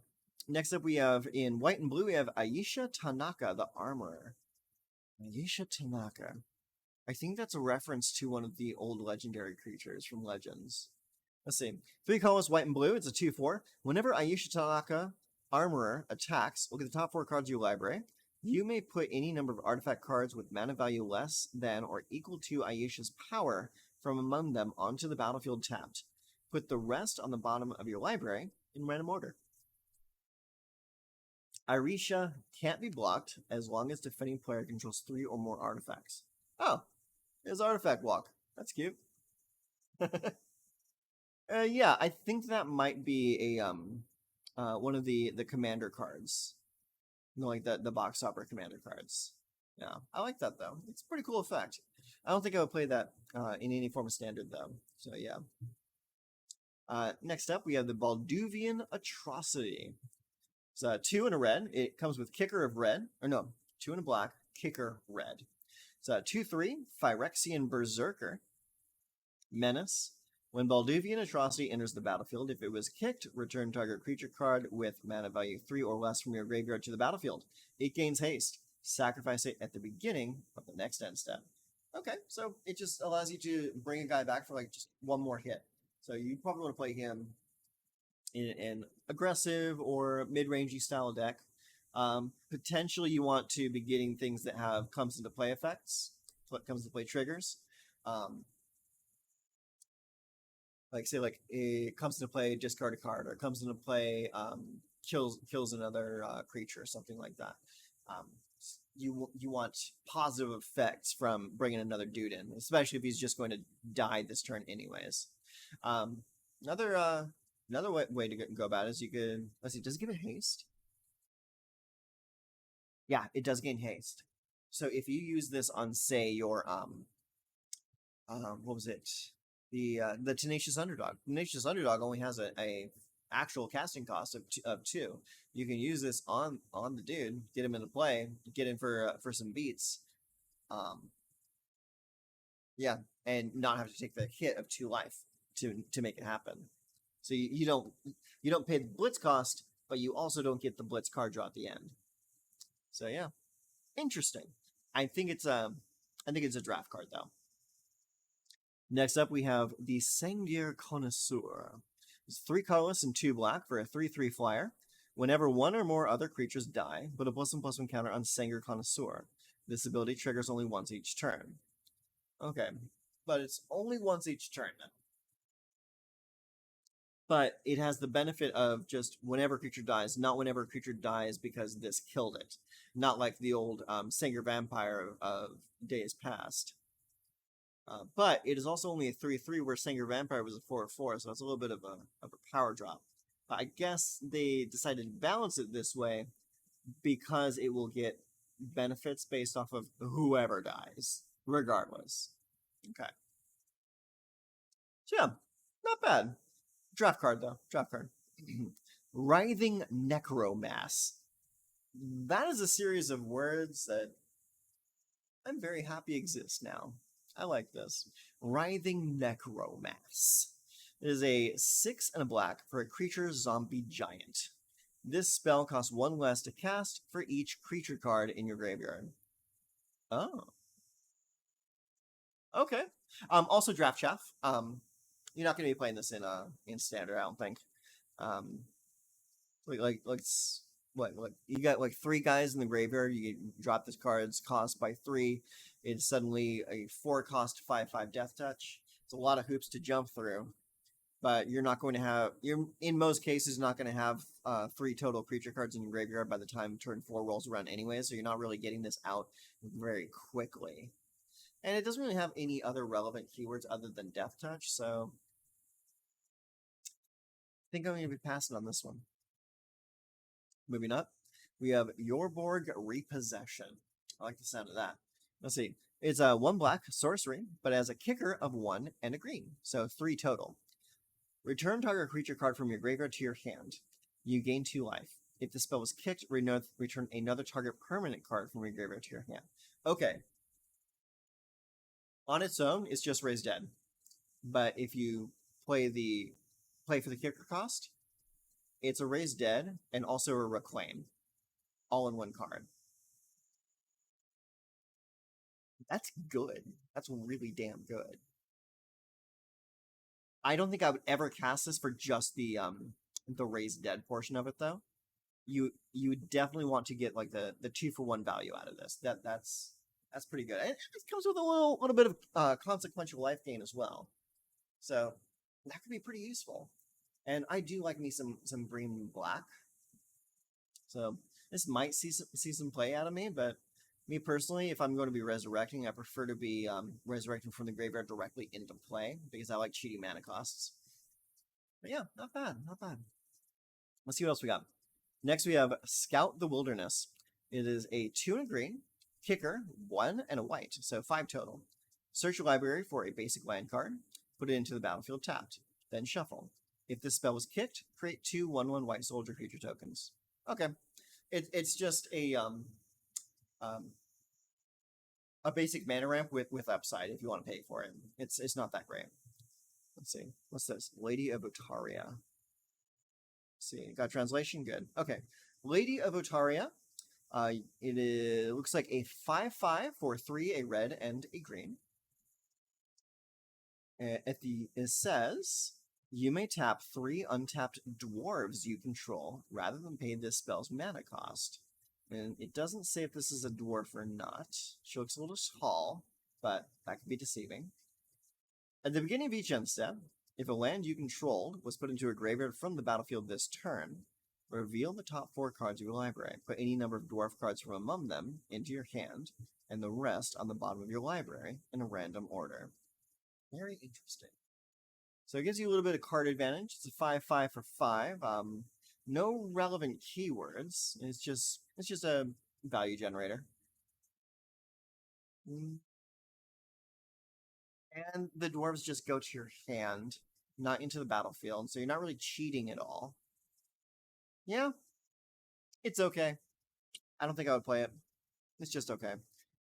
Next up, we have in white and blue, we have Aisha Tanaka, the armorer. Aisha Tanaka. I think that's a reference to one of the old legendary creatures from Legends. Let's see. 3 colors, white and blue. It's a 2/4. Whenever Aisha Tanaka, armorer, attacks, look at the top 4 cards of your library. You may put any number of artifact cards with mana value less than or equal to Aisha's power from among them onto the battlefield tapped. Put the rest on the bottom of your library in random order. Aisha can't be blocked as long as defending player controls 3 or more artifacts. Oh, there's artifact walk. That's cute. Yeah, I think that might be a one of the commander cards. You know, like the box topper commander cards. Yeah, I like that though. It's a pretty cool effect. I don't think I would play that in any form of standard though. So yeah. Next up, we have the Balduvian Atrocity. It's 2 and a red. It comes with kicker of red, or no, 2 and a black, kicker red. It's 2/3 Phyrexian Berserker. Menace. When Balduvian Atrocity enters the battlefield, if it was kicked, return target creature card with mana value 3 or less from your graveyard to the battlefield. It gains haste. Sacrifice it at the beginning of the next end step. Okay, so it just allows you to bring a guy back for like just one more hit. So you probably want to play him in an aggressive or mid-rangey style deck. Potentially you want to be getting things that have comes into play effects, comes into play triggers. Like say like it comes into play, discard a card, or it comes into play, kills another creature or something like that. You want positive effects from bringing another dude in, especially if he's just going to die this turn anyways. Another way to go about it is you could, let's see, does it give it haste? Yeah, it does gain haste. So if you use this on, say, your what was it? The Tenacious Underdog. Tenacious Underdog only has a actual casting cost of 2. You can use this on the dude, get him into play, get in for some beats. Yeah, and not have to take the hit of 2 life to make it happen. So you don't pay the blitz cost, but you also don't get the blitz card draw at the end. So yeah, interesting. I think it's a draft card though. Next up, we have the Sengir Connoisseur. It's 3 colorless and 2 black for a 3/3 flyer. Whenever 1 or more other creatures die, put a +1/+1 counter on Sengir Connoisseur. This ability triggers only once each turn. Okay, but it's only once each turn now. But it has the benefit of just whenever a creature dies, not whenever a creature dies because this killed it. Not like the old Sengir Vampire of days past. But it is also only a 3/3 where Sengir Vampire was a 4/4, so it's a little bit of a power drop. But I guess they decided to balance it this way because it will get benefits based off of whoever dies, regardless. Okay. So yeah, not bad. Draft card though. Draft card. Writhing Necromass. That is a series of words that I'm very happy exist now. I like this. Writhing Necromass. It is a 6 and a black for a creature zombie giant. This spell costs 1 less to cast for each creature card in your graveyard. Oh. Okay. Also draft chaff. You're not going to be playing this in standard, I don't think. Like what you got like 3 guys in the graveyard. You drop this card's cost by 3. It's suddenly a 4 cost 5/5 death touch. It's a lot of hoops to jump through, but you're not going to have, you're in most cases not going to have 3 total creature cards in your graveyard by the time turn 4 rolls around anyway. So you're not really getting this out very quickly, and it doesn't really have any other relevant keywords other than death touch. So I think I'm going to be passing on this one. Moving up, we have Yorborg Repossession. I like the sound of that. Let's see. It's a 1 black sorcery, but has a kicker of 1 and a green, so 3 total. Return target creature card from your graveyard to your hand. You gain 2 life. If the spell was kicked, return another target permanent card from your graveyard to your hand. Okay. On its own, it's just raise dead. But if you play for the kicker cost, it's a raise dead and also a reclaim, all in one card. That's good. That's really damn good. I don't think I would ever cast this for just the raised dead portion of it though. You definitely want to get like the 2-for-1 value out of this. That's pretty good. And it comes with a little bit of consequential life gain as well. So that could be pretty useful. And I do like me some green and black. So this might see some play out of me, but me personally, if I'm going to be resurrecting, I prefer to be resurrecting from the graveyard directly into play because I like cheating mana costs. But yeah, not bad, not bad. Let's see what else we got. Next, we have Scout the Wilderness. It is a 2 and a green, kicker, 1 and a white, so 5 total. Search your library for a basic land card, put it into the battlefield tapped, then shuffle. If this spell was kicked, create 2 1/1 white soldier creature tokens. Okay, it's just a basic mana ramp with upside if you want to pay for it. It's not that great. Let's see. What's this? Lady of Otaria. See, got translation? Good. Okay. Lady of Otaria. It looks like a 5/5 for 3, a red, and a green. It says you may tap 3 untapped dwarves you control rather than pay this spell's mana cost. And it doesn't say if this is a dwarf or not. She looks a little tall, but that could be deceiving. At the beginning of each end step, if a land you controlled was put into a graveyard from the battlefield this turn, reveal the top 4 cards of your library. Put any number of dwarf cards from among them into your hand, and the rest on the bottom of your library in a random order. Very interesting. So it gives you a little bit of card advantage. It's a 5/5 for 5. No relevant keywords. It's just a value generator. And the dwarves just go to your hand, not into the battlefield, so you're not really cheating at all. Yeah, it's okay. I don't think I would play it. It's just okay.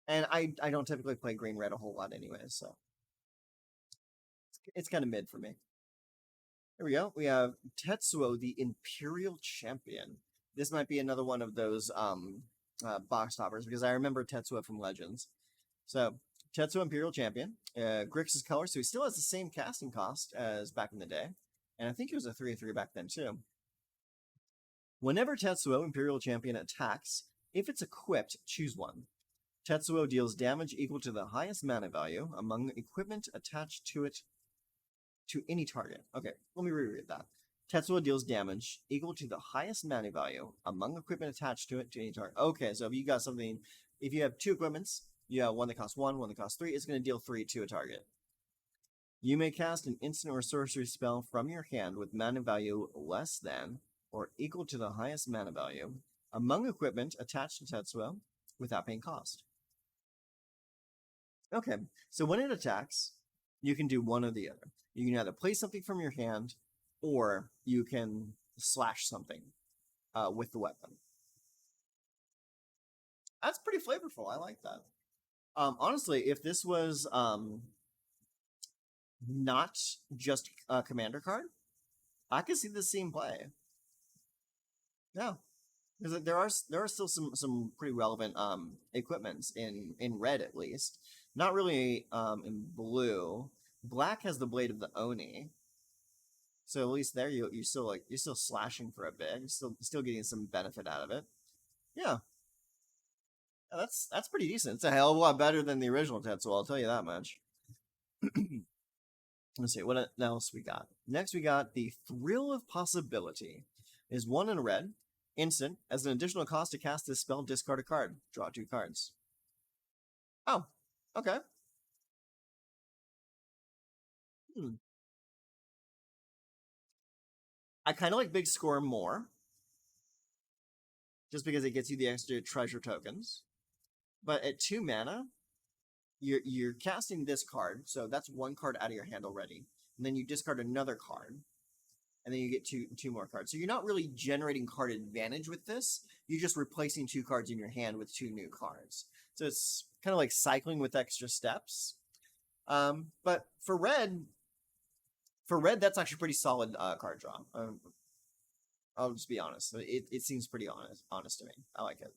And I don't typically play green red a whole lot anyways, so it's kind of mid for me. Here we go. We have Tetsuo, the Imperial Champion. This might be another one of those box toppers because I remember Tetsuo from Legends. So Tetsuo Imperial Champion. Grixis color, so he still has the same casting cost as back in the day. And I think it was a 3/3 back then too. Whenever Tetsuo Imperial Champion attacks, if it's equipped, choose one. Tetsuo deals damage equal to the highest mana value among equipment attached to it to any target. Okay, let me reread that. Tetsuo deals damage equal to the highest mana value among equipment attached to it to any target. Okay, so if you got something, if you have 2 equipments, you have one that costs 1, one that costs 3, it's going to deal 3 to a target. You may cast an instant or sorcery spell from your hand with mana value less than or equal to the highest mana value among equipment attached to Tetsuo without paying cost. Okay, so when it attacks, you can do one or the other. You can either play something from your hand, or you can slash something with the weapon. That's pretty flavorful. I like that. Honestly, if this was not just a commander card, I could see this scene play. Yeah, because there are still some pretty relevant equipments in red at least. Not really in blue. Black has the Blade of the Oni, so at least there you're still slashing for a bit. You're still getting some benefit out of it. Yeah, that's pretty decent. It's a hell of a lot better than the original Tetsuo, I'll tell you that much. Let's see what else we got. Next, we got the Thrill of Possibility. Is 1 in red, instant. As an additional cost to cast this spell, discard a card. Draw 2 cards. Oh, okay. I kind of like Big Score more, just because it gets you the extra treasure tokens. But at 2 mana, you're casting this card, so that's 1 card out of your hand already. And then you discard another card, and then you get two more cards. So you're not really generating card advantage with this. You're just replacing 2 cards in your hand with 2 new cards. So it's kind of like cycling with extra steps. But for red, that's actually pretty solid card draw. I'll just be honest. It seems pretty honest to me. I like it.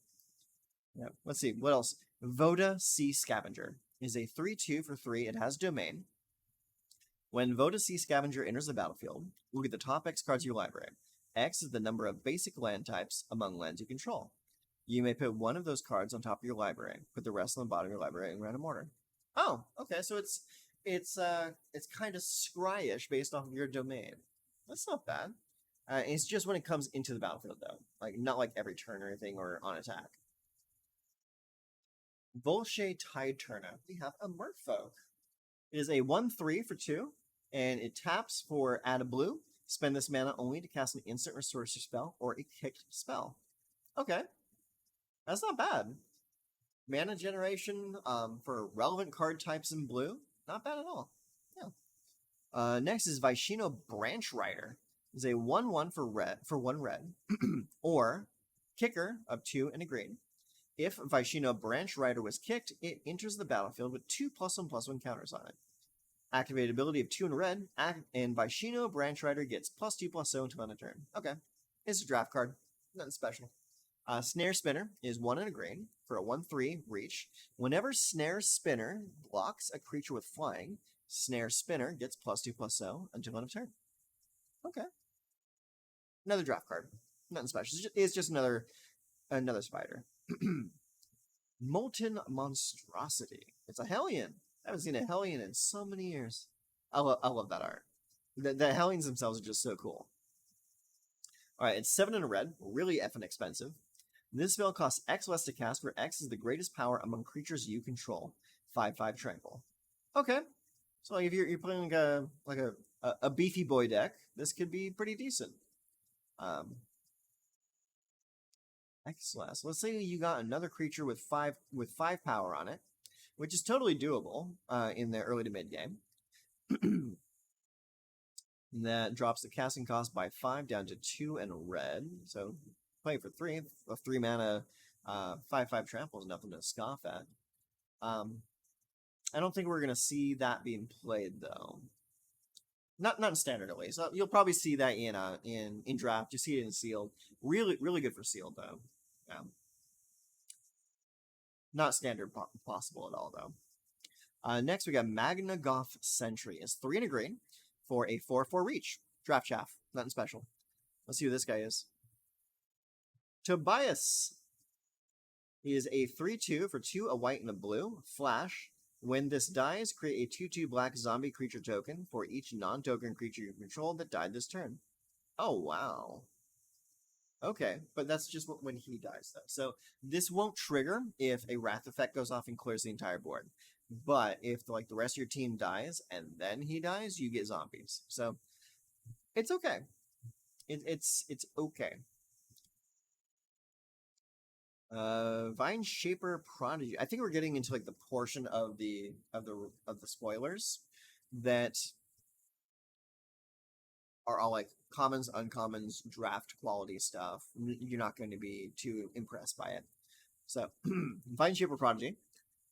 Yeah. Let's see what else. Voda Sea Scavenger is a 3/2 for 3. It has domain. When Voda Sea Scavenger enters the battlefield, look at the top X cards of your library. X is the number of basic land types among lands you control. You may put one of those cards on top of your library. Put the rest on the bottom of your library in random order. Oh, okay. So it's kind of scryish based off of your domain. That's not bad. It's just when it comes into the battlefield though, like not like every turn or anything or on attack. Volshe Tide Turner. We have a Merfolk. It is a 1/3 for 2, and it taps for add a blue. Spend this mana only to cast an instant restore spell or a kicked spell. Okay, that's not bad. Mana generation for relevant card types in blue, not bad at all. Yeah. Next is Vishino Branch Rider. It's a 1/1 for 1 red, or kicker of 2 and a green. If Vishino Branch Rider was kicked, it enters the battlefield with 2 +1/+1 counters on it. Activate ability of 2 in red, and Vishino Branch Rider gets +2/+0 until end of turn. Okay. It's a draft card. Nothing special. Snare Spinner is 1 in a green for a 1/3 reach. Whenever Snare Spinner blocks a creature with flying, Snare Spinner gets +2/+0 until end of turn. Okay. Another draft card. Nothing special. It's just another spider. Molten Monstrosity. It's a Hellion. I haven't seen a Hellion in so many years. I love that art. The Hellions themselves are just so cool. Alright, it's 7 in a red. Really effing expensive. This spell costs X less to cast, where X is the greatest power among creatures you control. 5/5 tranquil. Okay. So like if you're playing a beefy boy deck, this could be pretty decent. X less. Let's say you got another creature with 5 power on it, which is totally doable in the early to mid game. That drops the casting cost by 5 down to 2 and a red. So play for 3. A 3 mana 5/5 trample is nothing to scoff at. I don't think we're gonna see that being played though. Not in standard at least. So you'll probably see that in draft. You see it in sealed. Really good for sealed though. Yeah. Not standard possible at all though. Next we got Magna Goth Sentry. It's 3 in a green for a 4/4 reach. Draft chaff. Nothing special. Let's see who this guy is. Tobias. He is a 3/2 for 2, a white and a blue. Flash. When this dies, create a 2/2 black zombie creature token for each non-token creature you control that died this turn. Oh, wow. Okay, but that's just when he dies, though. So this won't trigger if a Wrath effect goes off and clears the entire board. But if the rest of your team dies and then he dies, you get zombies. So it's okay. It's okay. Vine Shaper Prodigy. I think we're getting into the portion of the spoilers that are all commons, uncommons, draft quality stuff. You're not going to be too impressed by it. So Vine Shaper Prodigy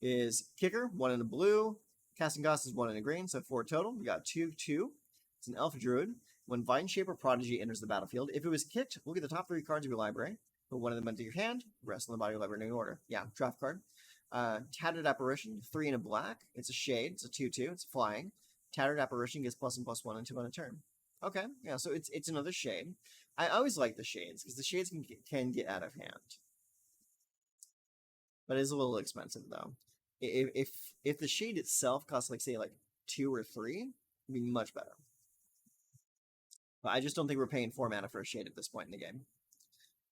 is kicker, 1 in a blue. Casting cost is 1 in a green, so 4 total. We got 2/2. It's an Elf Druid. When Vine Shaper Prodigy enters the battlefield, if it was kicked, look at the top 3 cards of your library. Put one of them into your hand, rest on the body of your library in order. Yeah, draft card. Tattered Apparition, 3 in a black. It's a shade. It's a 2/2. It's flying. Tattered Apparition gets +1/+1 until on a turn. Okay, yeah, so it's another shade. I always like the shades because the shades can get out of hand, but it is a little expensive though. If the shade itself costs say 2 or 3, it'd be much better. But I just don't think we're paying 4 mana for a shade at this point in the game.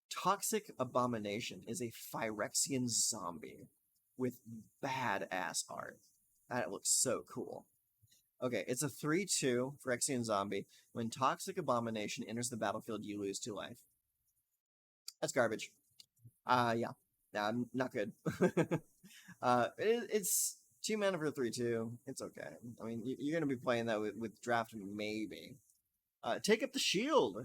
Toxic Abomination is a Phyrexian zombie with badass art. That looks so cool. Okay, it's a 3/2 Phyrexian zombie. When Toxic Abomination enters the battlefield, you lose 2 life. That's garbage. Yeah, not good. It's 2 mana for 3/2. It's okay. I mean, you're gonna be playing that with draft maybe. Take Up the Shield.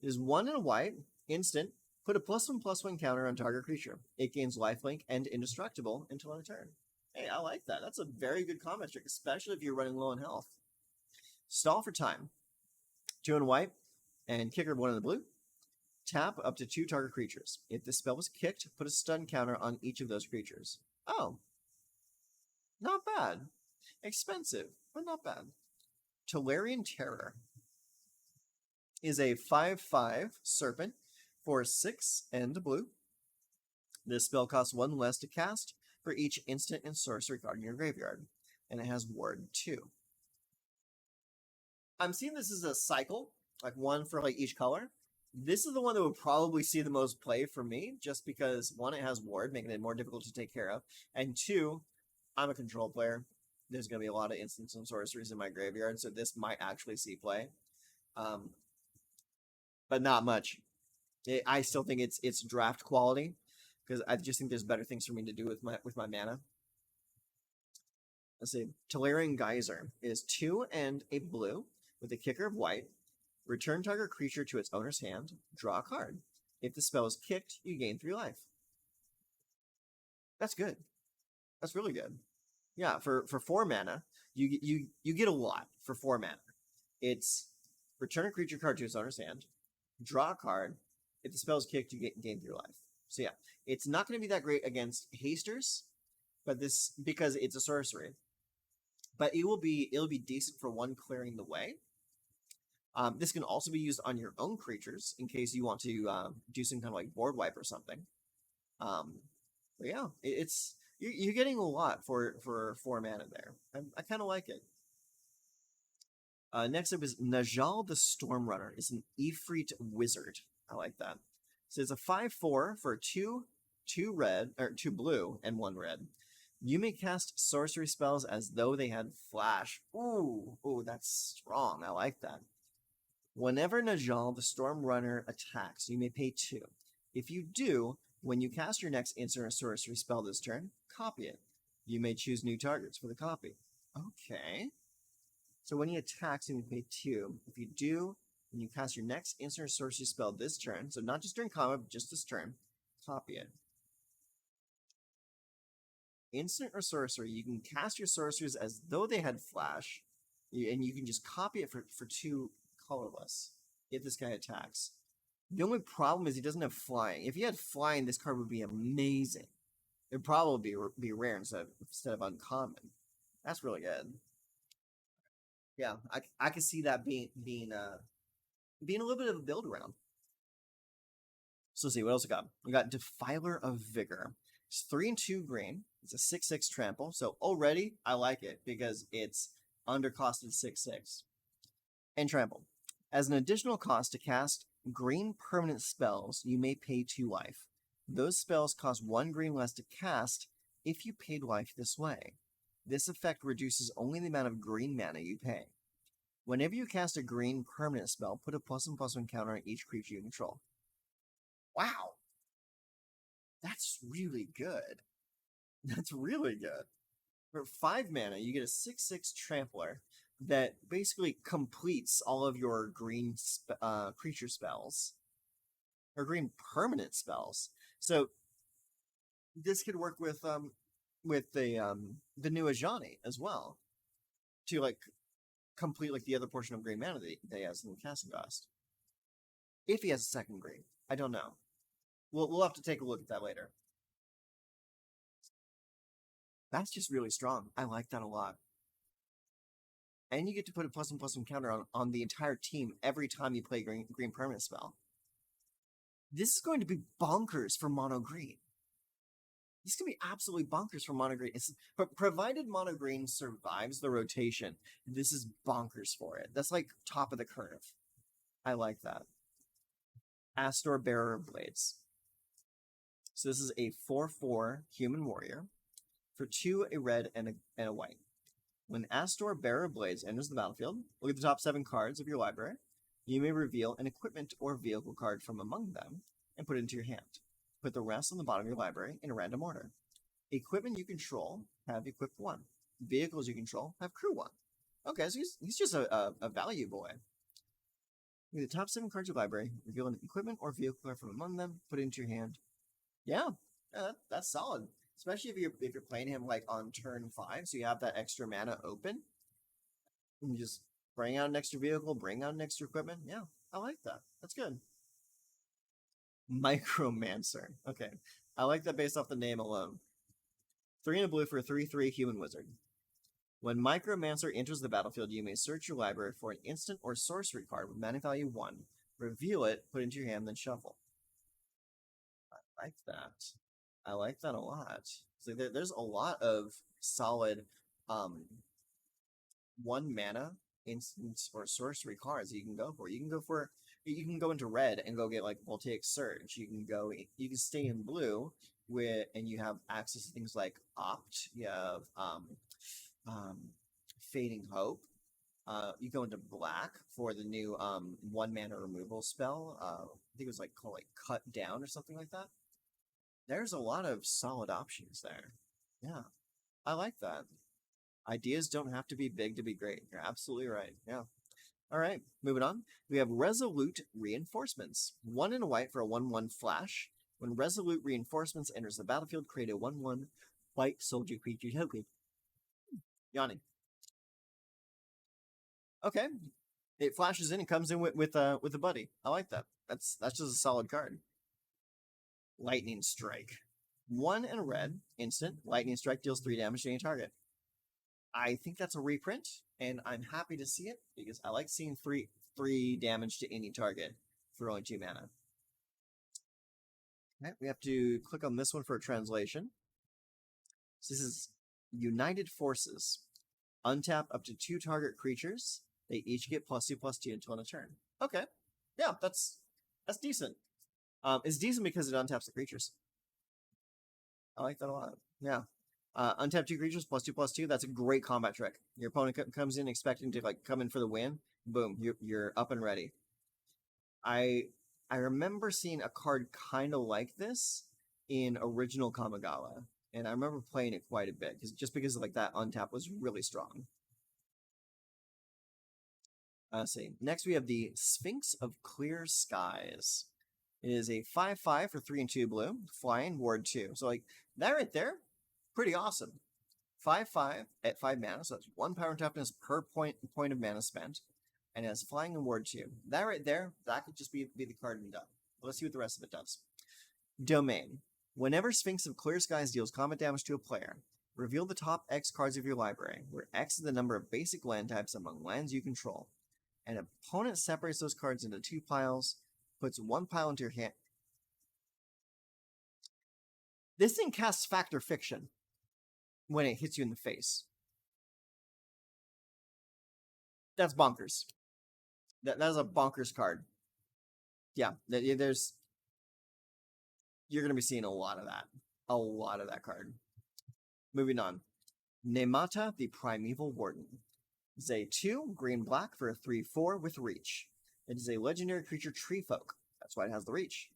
It is 1 in a white, instant. Put a +1/+1 counter on target creature. It gains lifelink and indestructible until end of turn. Hey, I like that. That's a very good combat trick, especially if you're running low on health. Stall for time. 2 in white and kicker 1 in the blue. Tap up to 2 target creatures. If the spell was kicked, put a stun counter on each of those creatures. Oh, not bad. Expensive, but not bad. Tolarian Terror is a 5/5 serpent for 6 and blue. This spell costs 1 less to cast for each instant and sorcery card in your graveyard, and it has Ward 2. I'm seeing this as a cycle, like 1 for like each color. This is the one that would probably see the most play for me, just because 1, it has Ward, making it more difficult to take care of, and 2, I'm a control player. There's going to be a lot of instants and sorceries in my graveyard, so this might actually see play. But not much. I still think it's draft quality, because I just think there's better things for me to do with my mana. Let's see. Tolarian Geyser is 2 and a blue with a kicker of white. Return target creature to its owner's hand. Draw a card. If the spell is kicked, you gain 3 life. That's good. That's really good. Yeah, for 4 mana, you get a lot for 4 mana. It's return a creature card to its owner's hand. Draw a card. If the spell is kicked, you gain 3 life. So yeah, it's not going to be that great against hasters, but this because it's a sorcery. But it'll be decent for 1 clearing the way. This can also be used on your own creatures in case you want to do some kind of like board wipe or something. But yeah, you're getting a lot for 4 mana there. I kind of like it. Next up is Najal the Stormrunner. It's an Ifrit wizard. I like that. So it's a 5/4 for 2 red or 2 blue and 1 red. You may cast sorcery spells as though they had flash. Ooh, that's strong. I like that. Whenever Najal the Stormrunner attacks, you may pay 2. If you do, when you cast your next instant or sorcery spell this turn, copy it. You may choose new targets for the copy. Okay. So when he attacks, you may pay 2. If you do, when you cast your next instant or sorcery spell this turn, so not just during combat, but just this turn, copy it. Instant or sorcery, you can cast your sorceries as though they had flash, and you can just copy it for 2 colorless if this guy attacks. The only problem is he doesn't have flying. If he had flying, this card would be amazing. It'd probably be rare instead of uncommon. That's really good. Yeah, I can see that being a little bit of a build around. So let's see what else we got. We got Defiler of Vigor. It's 3 and 2 green. It's a 6/6 trample. So already I like it because it's undercosted 6/6. And trample. As an additional cost to cast green permanent spells, you may pay 2 life. Those spells cost 1 green less to cast if you paid life this way. This effect reduces only the amount of green mana you pay. Whenever you cast a green permanent spell, put a +1/+1 counter on each creature you control. Wow. That's really good. That's really good. For 5 mana, you get a 6/6 trampler that basically completes all of your green creature spells or green permanent spells. So this could work with the new Ajani as well to like complete like the other portion of green mana that he has in the casting cost. If he has a second green, I don't know. We'll have to take a look at that later. That's just really strong. I like that a lot. And you get to put a +1/+1 counter on the entire team every time you play green permanent spell. This is going to be bonkers for mono green. This can be absolutely bonkers for mono green. But provided mono green survives the rotation, this is bonkers for it. That's like top of the curve. I like that. Astor Bearer Blades. So this is a 4/4 human warrior for 2, a red, and a white. When Astor Bearer Blades enters the battlefield, look at the top 7 cards of your library. You may reveal an equipment or vehicle card from among them and put it into your hand. Put the rest on the bottom of your library in a random order. Equipment you control have equipped 1. Vehicles you control have crew 1. Okay, so he's just a value boy. Look at the top 7 cards of your library. Reveal an equipment or vehicle card from among them. Put it into your hand. Yeah, that's solid. especially if you're playing him like on turn 5, so you have that extra mana open. And you just bring out an extra vehicle, bring out an extra equipment. Yeah, I like that. That's good. Micromancer. Okay, I like that based off the name alone. 3 and a blue for a 3/3 human wizard. When Micromancer enters the battlefield, you may search your library for an instant or sorcery card with mana value 1. Reveal it, put it into your hand, then shuffle. I like that. I like that a lot. So there's a lot of solid 1 mana instants or sorcery cards you can go for. You can go into red and go get like Voltaic Surge. You can stay in blue and you have access to things like Opt. You have um, Fading Hope. You go into black for the new 1 mana removal spell. I think it was called Cut Down or something like that. There's a lot of solid options there. Yeah, I like that. Ideas don't have to be big to be great. You're absolutely right. Yeah. All right, moving on. We have Resolute Reinforcements. 1 and a white for a 1/1 flash. When Resolute Reinforcements enters the battlefield, create a 1/1 white soldier creature token. Yanni. Okay. It flashes in and comes in with a buddy. I like that. That's just a solid card. Lightning Strike. 1 and a red, instant. Lightning Strike deals 3 damage to any target. I think that's a reprint, and I'm happy to see it because I like seeing three damage to any target for only 2 mana. Okay, we have to click on this one for a translation. So this is United Forces. Untap up to 2 target creatures. They each get +2/+2 until end of turn. Okay, yeah, that's decent. It's decent because it untaps the creatures. I like that a lot. Yeah. Untap 2 creatures +2/+2. That's a great combat trick. Your opponent comes in expecting to come in for the win. Boom, you're up and ready. I remember seeing a card kind of like this in original Kamigawa, and I remember playing it quite a bit because that untap was really strong. Let's see. Next we have the Sphinx of Clear Skies. It is a 5/5 for 3 and 2 blue, flying, ward 2. So that right there, pretty awesome. 5/5 at 5 mana, so that's 1 power and toughness per point of mana spent, and it has flying and ward 2. That right there, that could just be the card and done. Let's see what the rest of it does. Domain. Whenever Sphinx of Clear Skies deals combat damage to a player, reveal the top X cards of your library, where X is the number of basic land types among lands you control. An opponent separates those cards into 2 piles, puts 1 pile into your hand. This thing casts Fact or Fiction when it hits you in the face. That's bonkers. That is a bonkers card. Yeah, you're going to be seeing a lot of that card. Moving on. Nemata, the Primeval Warden. It's a 2 green-black for a 3/4 with reach. It is a legendary creature tree folk. That's why it has the reach.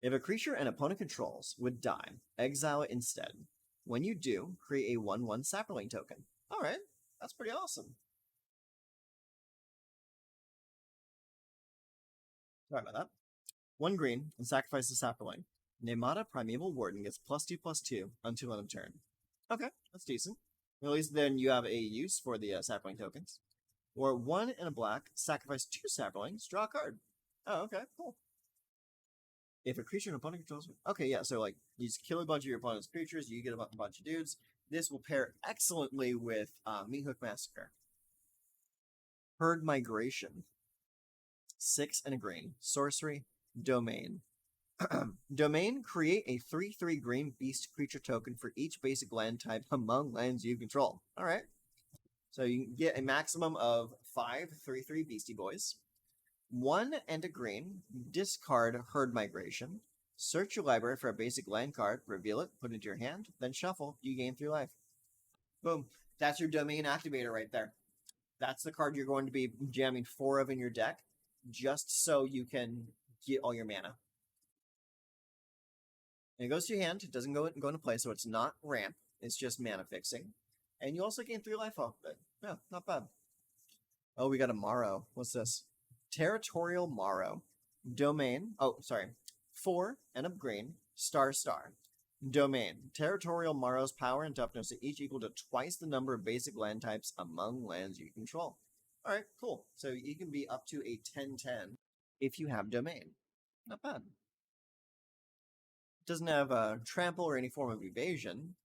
If a creature an opponent controls would die, exile it instead. When you do, create a 1/1 sapling token. All right, that's pretty awesome. Sorry about that. 1 green and sacrifice the sapling. Nemata Primeval Warden gets +2/+2 until end of turn. Okay, that's decent. At least then you have a use for the sapling tokens. Or 1 and a black, sacrifice 2 saplings, draw a card. Oh, okay, cool. If a creature an opponent controls... Okay, yeah, so you just kill a bunch of your opponent's creatures, you get a bunch of dudes. This will pair excellently with Meat Hook Massacre. Herd Migration. 6 and a green. Sorcery. Domain. Domain, create a 3/3 green beast creature token for each basic land type among lands you control. All right. So you can get a maximum of 5 3/3 Beastie Boys. 1 and a green. Discard Herd Migration. Search your library for a basic land card, reveal it, put it into your hand, then shuffle. You gain 3 life. Boom. That's your Domain activator right there. That's the card you're going to be jamming 4 of in your deck, just so you can get all your mana. And it goes to your hand. It doesn't go into play, so it's not ramp. It's just mana fixing. And you also gain 3 life off of it. Yeah, not bad. Oh, we got a Morrow. What's this? Territorial Morrow. Domain. Oh, sorry. 4 and a green. Star. Domain. Territorial Maro's power and toughness are each equal to twice the number of basic land types among lands you control. Alright, cool. So you can be up to a 10/10 if you have Domain. Not bad. Doesn't have trample or any form of evasion,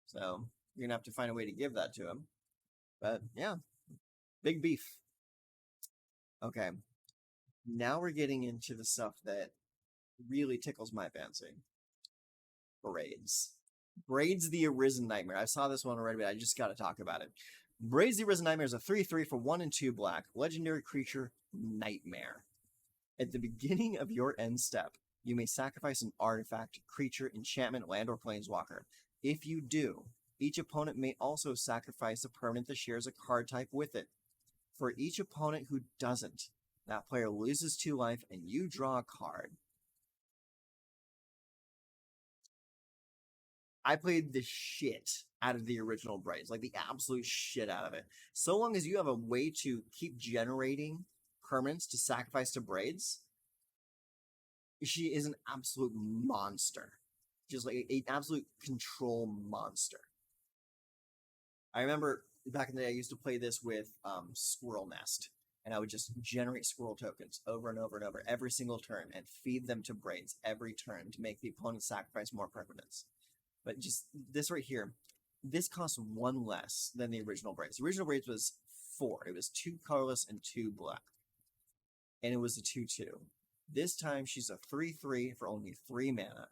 so you're gonna have to find a way to give that to him. But yeah, big beef. Okay, now we're getting into the stuff that really tickles my fancy. Braids. Braids the Arisen Nightmare. I saw this one already, but I just gotta talk about it. Braids the Arisen Nightmare is a 3/3 for 1 and 2 black. Legendary creature Nightmare. At the beginning of your end step, you may sacrifice an artifact, creature, enchantment, land, or planeswalker. If you do, each opponent may also sacrifice a permanent that shares a card type with it. For each opponent who doesn't, that player loses 2 life and you draw a card. I played the shit out of the original Braids, like the absolute shit out of it. So long as you have a way to keep generating permanents to sacrifice to Braids, she is an absolute monster. Just like an absolute control monster. I remember back in the day, I used to play this with Squirrel Nest, and I would just generate squirrel tokens over and over and over every single turn and feed them to Braids every turn to make the opponent sacrifice more permanents. But just this right here, this costs 1 less than the original Braids. The original Braids was 4. It was 2 colorless and 2 black. And it was a 2/2. This time she's a 3/3 for only 3 mana.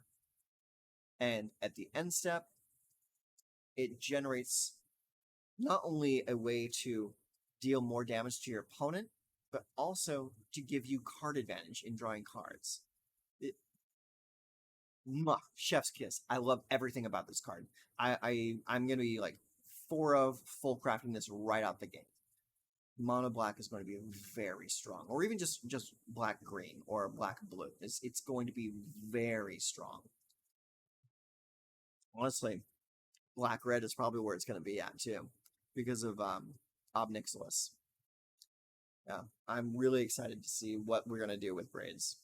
And at the end step, it generates not only a way to deal more damage to your opponent, but also to give you card advantage in drawing cards. Chef's kiss. I love everything about this card. I'm gonna be like 4 of full crafting this right out the gate. Mono black is going to be very strong, or even just black green or black blue. It's going to be very strong. Honestly, black red is probably where it's going to be at too, because of Obnixilis. Yeah, I'm really excited to see what we're going to do with Braids.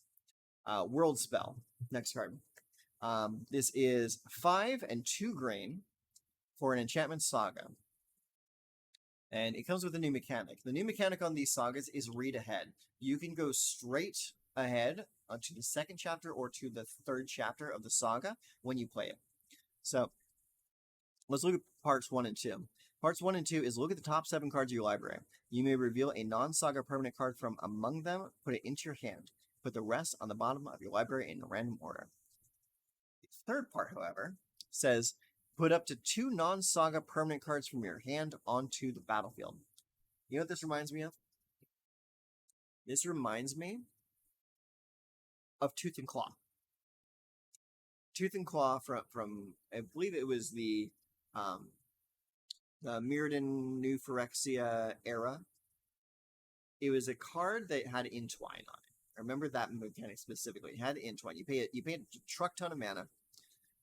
World Spell. Next card. This is 5 and 2 green for an enchantment saga. And it comes with a new mechanic. The new mechanic on these sagas is read ahead. You can go straight ahead to the 2nd chapter or to the 3rd chapter of the saga when you play it. So let's look at parts 1 and 2. Parts 1 and 2 is look at the top 7 cards of your library. You may reveal a non-saga permanent card from among them, put it into your hand. Put the rest on the bottom of your library in a random order. The 3rd part, however, says put up to 2 non-saga permanent cards from your hand onto the battlefield. You know what this reminds me of? This reminds me of Tooth and Claw. Tooth and Claw from I believe it was the Mirrodin New Phyrexia era. It was a card that had Entwine on it. I remember that mechanic specifically. It had Entwine. You pay a truck ton of mana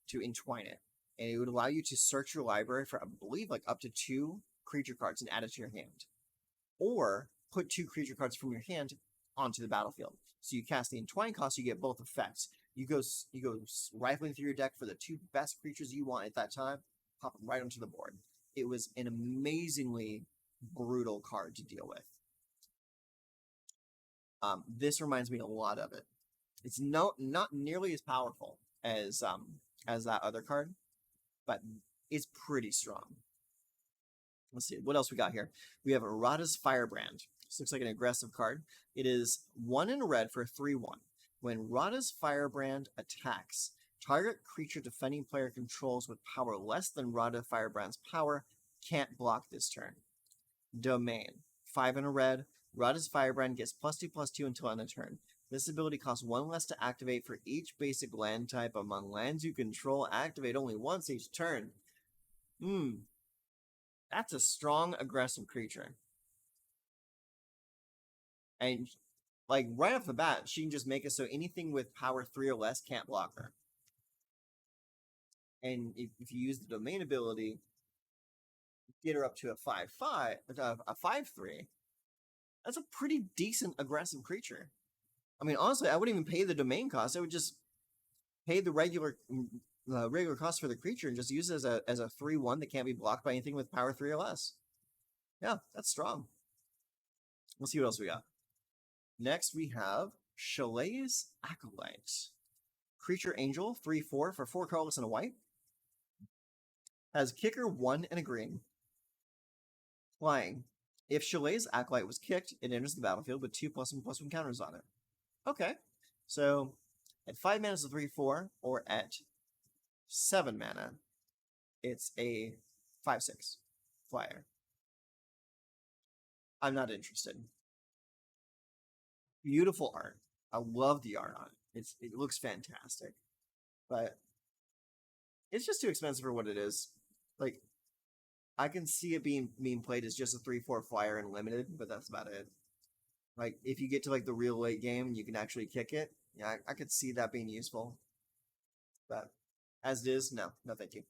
to entwine it, and it would allow you to search your library for, I believe, like up to 2 creature cards and add it to your hand, or put 2 creature cards from your hand onto the battlefield. So you cast the entwine cost, you get both effects. You go rifling through your deck for the 2 best creatures you want at that time, pop them right onto the board. It was an amazingly brutal card to deal with. This reminds me a lot of it. It's not nearly as powerful as that other card, but it's pretty strong. Let's see, what else we got here? We have Rada's Firebrand. This looks like an aggressive card. It is 1 in red for 3/1. When Rada's Firebrand attacks, target creature defending player controls with power less than Rada Firebrand's power can't block this turn. Domain. 5 in a red. Rada's Firebrand gets +2/+2 until end of turn. This ability costs 1 less to activate for each basic land type among lands you control. Activate only once each turn. That's a strong, aggressive creature. And, like, right off the bat, she can just make it so anything with power 3 or less can't block her. And if you use the Domain ability, get her up to a 5/3. That's a pretty decent aggressive creature. I mean, honestly, I wouldn't even pay the Domain cost. I would just pay the regular regular cost for the creature and just use it as a 3/1 that can't be blocked by anything with power 3 or less. Yeah, that's strong. Let's see what else we got. Next, we have Chalet's Acolyte. Creature Angel, 3/4 for 4 colorless and a white. Has kicker 1 and a green. Flying. If Chalet's Acolyte was kicked, it enters the battlefield with 2+1/+1 counters on it. Okay. So, at 5 mana, it's a 3/4, or at 7 mana, it's a 5/6 flyer. I'm not interested. Beautiful art. I love the art on it. It looks fantastic. But it's just too expensive for what it is. Like, I can see it being played as just a 3/4 flyer and limited, but that's about it. Like, if you get to like the real late game, you can actually kick it. Yeah, I could see that being useful. But as it is, no thank you.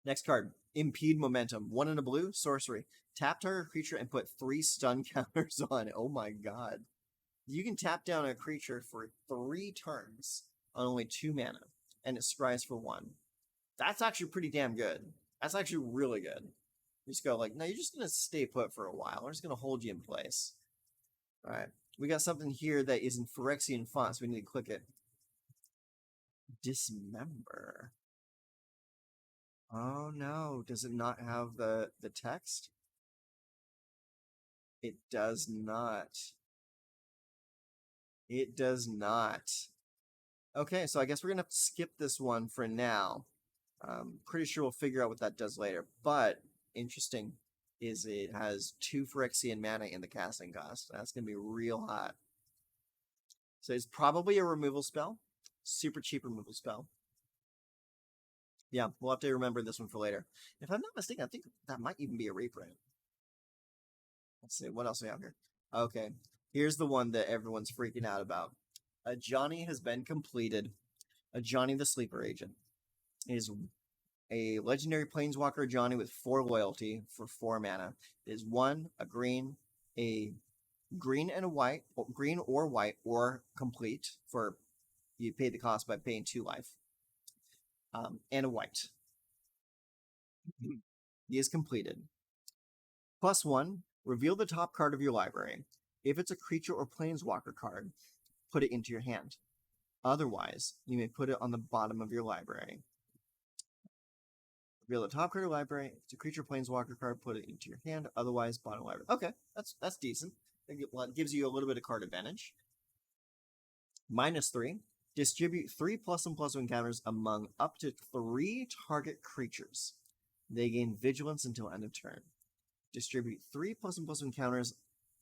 Next card, Impede Momentum. 1 in a blue, sorcery. Tap target creature and put 3 stun counters on it. Oh my god. You can tap down a creature for 3 turns on only 2 mana, and it scries for 1. That's actually pretty damn good. That's actually really good. You just go like, no, you're just going to stay put for a while. We're just going to hold you in place. All right. We got something here that is in Phyrexian font, so we need to click it. Dismember. Oh no, does it not have the text? It does not. It does not. Okay, so I guess we're going to have to skip this one for now. Pretty sure we'll figure out what that does later. But interesting is it has 2 Phyrexian mana in the casting cost. That's going to be real hot. So it's probably a removal spell. Super cheap removal spell. Yeah, we'll have to remember this one for later. If I'm not mistaken, I think that might even be a reprint. Let's see, what else do we have here? Okay, here's the one that everyone's freaking out about. A Johnny has been completed. A Johnny the Sleeper Agent is a legendary planeswalker Johnny with 4 loyalty for 4 mana. It is 1, a green and a white, green or white, or complete for you pay the cost by paying 2 life. And a white. He is completed. +1, reveal the top card of your library. If it's a creature or planeswalker card, put it into your hand. Otherwise, you may put it on the bottom of your library. Reveal the top card of your library. If it's a creature planeswalker card, put it into your hand. Otherwise, bottom library. Okay, that's decent. It gives you a little bit of card advantage. -3. Distribute 3+1/+1 counters among up to 3 target creatures. They gain vigilance until end of turn. Distribute 3+1/+1 counters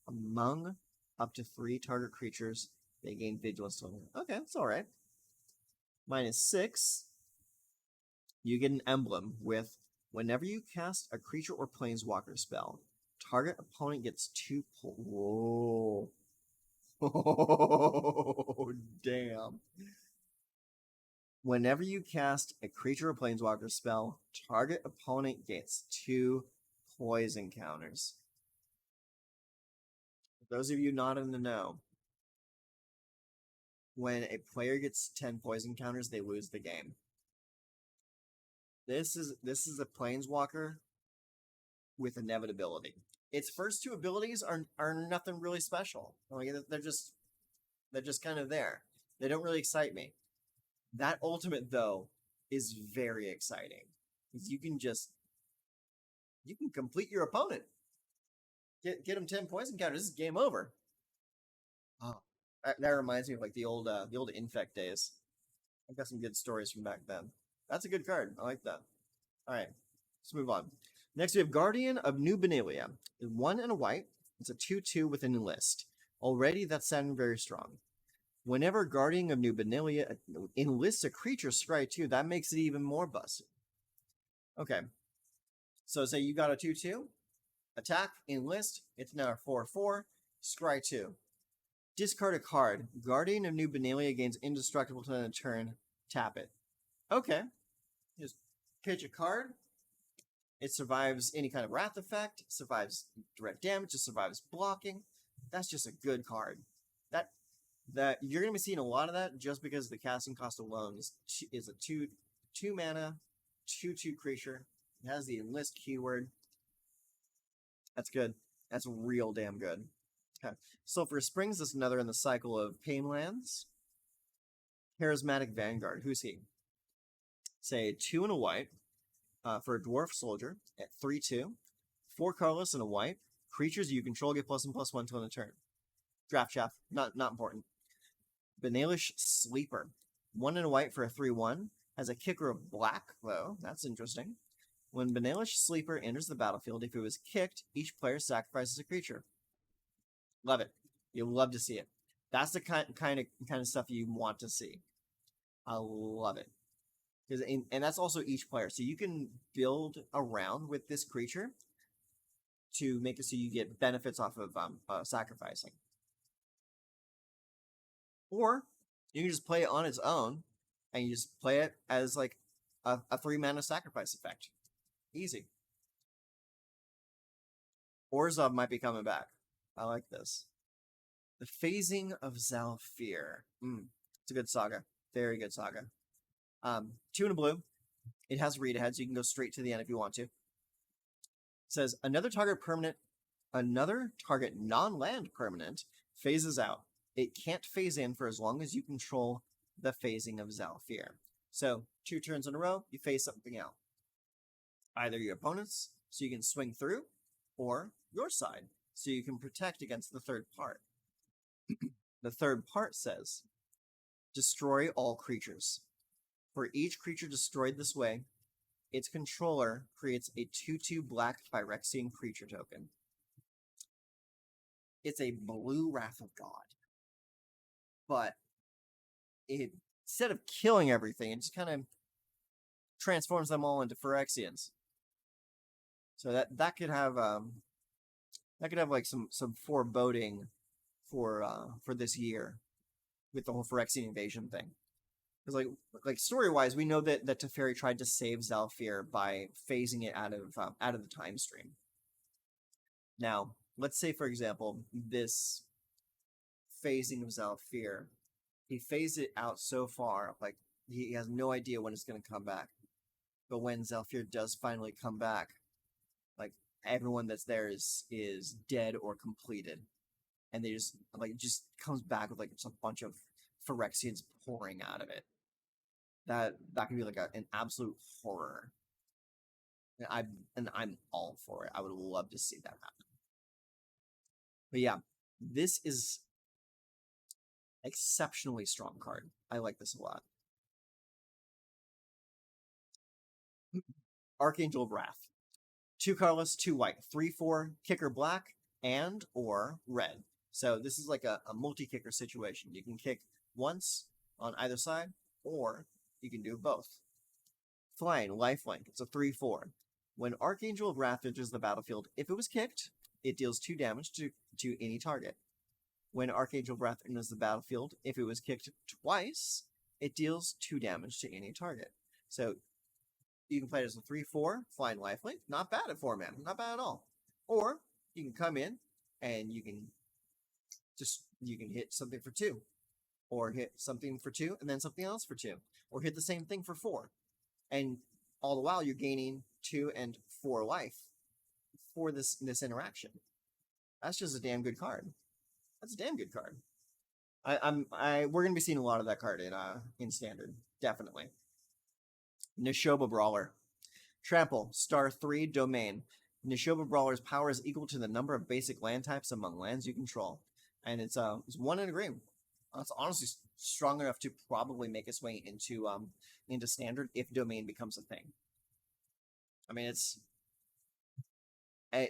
among up to 3 target creatures. They gain vigilance until end of turn. Okay, that's alright. -6. You get an emblem with whenever you cast a creature or planeswalker spell, target opponent gets 2 Whoa. Oh, damn. Whenever you cast a creature or planeswalker spell, target opponent gets 2 poison counters. For those of you not in the know, when a player gets 10 poison counters, they lose the game. This is a planeswalker with inevitability. Its first 2 abilities are nothing really special. Like they're just kind of there. They don't really excite me. That ultimate though is very exciting because you can complete your opponent. Get him 10 poison counters. This is game over. Oh, that reminds me of like the old Infect days. I've got some good stories from back then. That's a good card. I like that. All right, let's move on. Next, we have Guardian of New Benalia. 1 and a white. It's a 2/2 with an enlist. Already, that's sounding very strong. Whenever Guardian of New Benalia enlists a creature, scry 2, that makes it even more busted. Okay, so say you got a 2/2, attack, enlist, it's now a 4/4, scry 2. Discard a card. Guardian of New Benalia gains indestructible to end of turn, tap it. Okay, just pitch a card. It survives any kind of wrath effect, survives direct damage, it survives blocking. That's just a good card. That you're going to be seeing a lot of that just because the casting cost alone is a 2 2 mana, 2/2 creature. It has the enlist keyword. That's good. That's real damn good. Okay. Sulphur Springs is another in the cycle of Painlands. Charismatic Vanguard. Who's he? Say 2 and a white for a dwarf soldier at 3/2. 4 colorless and a white. Creatures you control get +1/+1 till end of turn. Draft chaff. Not important. Banalish Sleeper. 1 and a white for a 3/1. Has a kicker of black, though. That's interesting. When Banalish Sleeper enters the battlefield, if it was kicked, each player sacrifices a creature. Love it. You'll love to see it. That's the kind of stuff you want to see. I love it. And that's also each player. So you can build around with this creature to make it so you get benefits off of sacrificing. Or you can just play it on its own, and you just play it as like a 3 mana sacrifice effect. Easy. Orzhov might be coming back. I like this. The Phasing of Zhalfir. It's a good saga. Very good saga. 2 and a blue. It has read ahead, so you can go straight to the end if you want to. It says another target non-land permanent phases out. It can't phase in for as long as you control the Phasing of Zhalfir. So 2 turns in a row, you phase something out. Either your opponent's, so you can swing through, or your side, so you can protect against the third part. The third part says, destroy all creatures. For each creature destroyed this way, its controller creates a 2/2 black Phyrexian creature token. It's a blue Wrath of God. But instead of killing everything, it just kind of transforms them all into Phyrexians. So that could have like some foreboding for this year with the whole Phyrexian invasion thing. Because like story wise, we know that Teferi tried to save Zhalfir by phasing it out of the time stream. Now, let's say for example, this phasing of Zhalfir, he phased it out so far, like he has no idea when it's going to come back. But when Zhalfir does finally come back, like everyone that's there is dead or completed, and they just comes back with like just a bunch of Phyrexians pouring out of it. That can be like an absolute horror. And I'm all for it. I would love to see that happen. But yeah, this is exceptionally strong card. I like this a lot. Archangel of Wrath. 2 colorless, 2 white, 3/4, kicker black, and or red. So this is like a multi-kicker situation. You can kick once on either side, or you can do both. Flying, lifelink. It's a 3/4. When Archangel of Wrath enters the battlefield, if it was kicked, it deals 2 damage to any target. When Archangel of Wrath enters the battlefield, if it was kicked twice, it deals 2 damage to any target. So you can play it as a 3/4 flying lifelink. Not bad at 4 mana. Not bad at all. Or you can come in and you can hit something for 2. Or hit something for 2 and then something else for 2. Or hit the same thing for 4. And all the while you're gaining 2 and 4 life for this interaction. That's just a damn good card. That's a damn good card. We're gonna be seeing a lot of that card in standard, definitely. Nishoba Brawler. Trample, star 3, domain. Nishoba Brawler's power is equal to the number of basic land types among lands you control. And it's 1 and a green. That's honestly strong enough to probably make its way into standard if domain becomes a thing. I mean, it's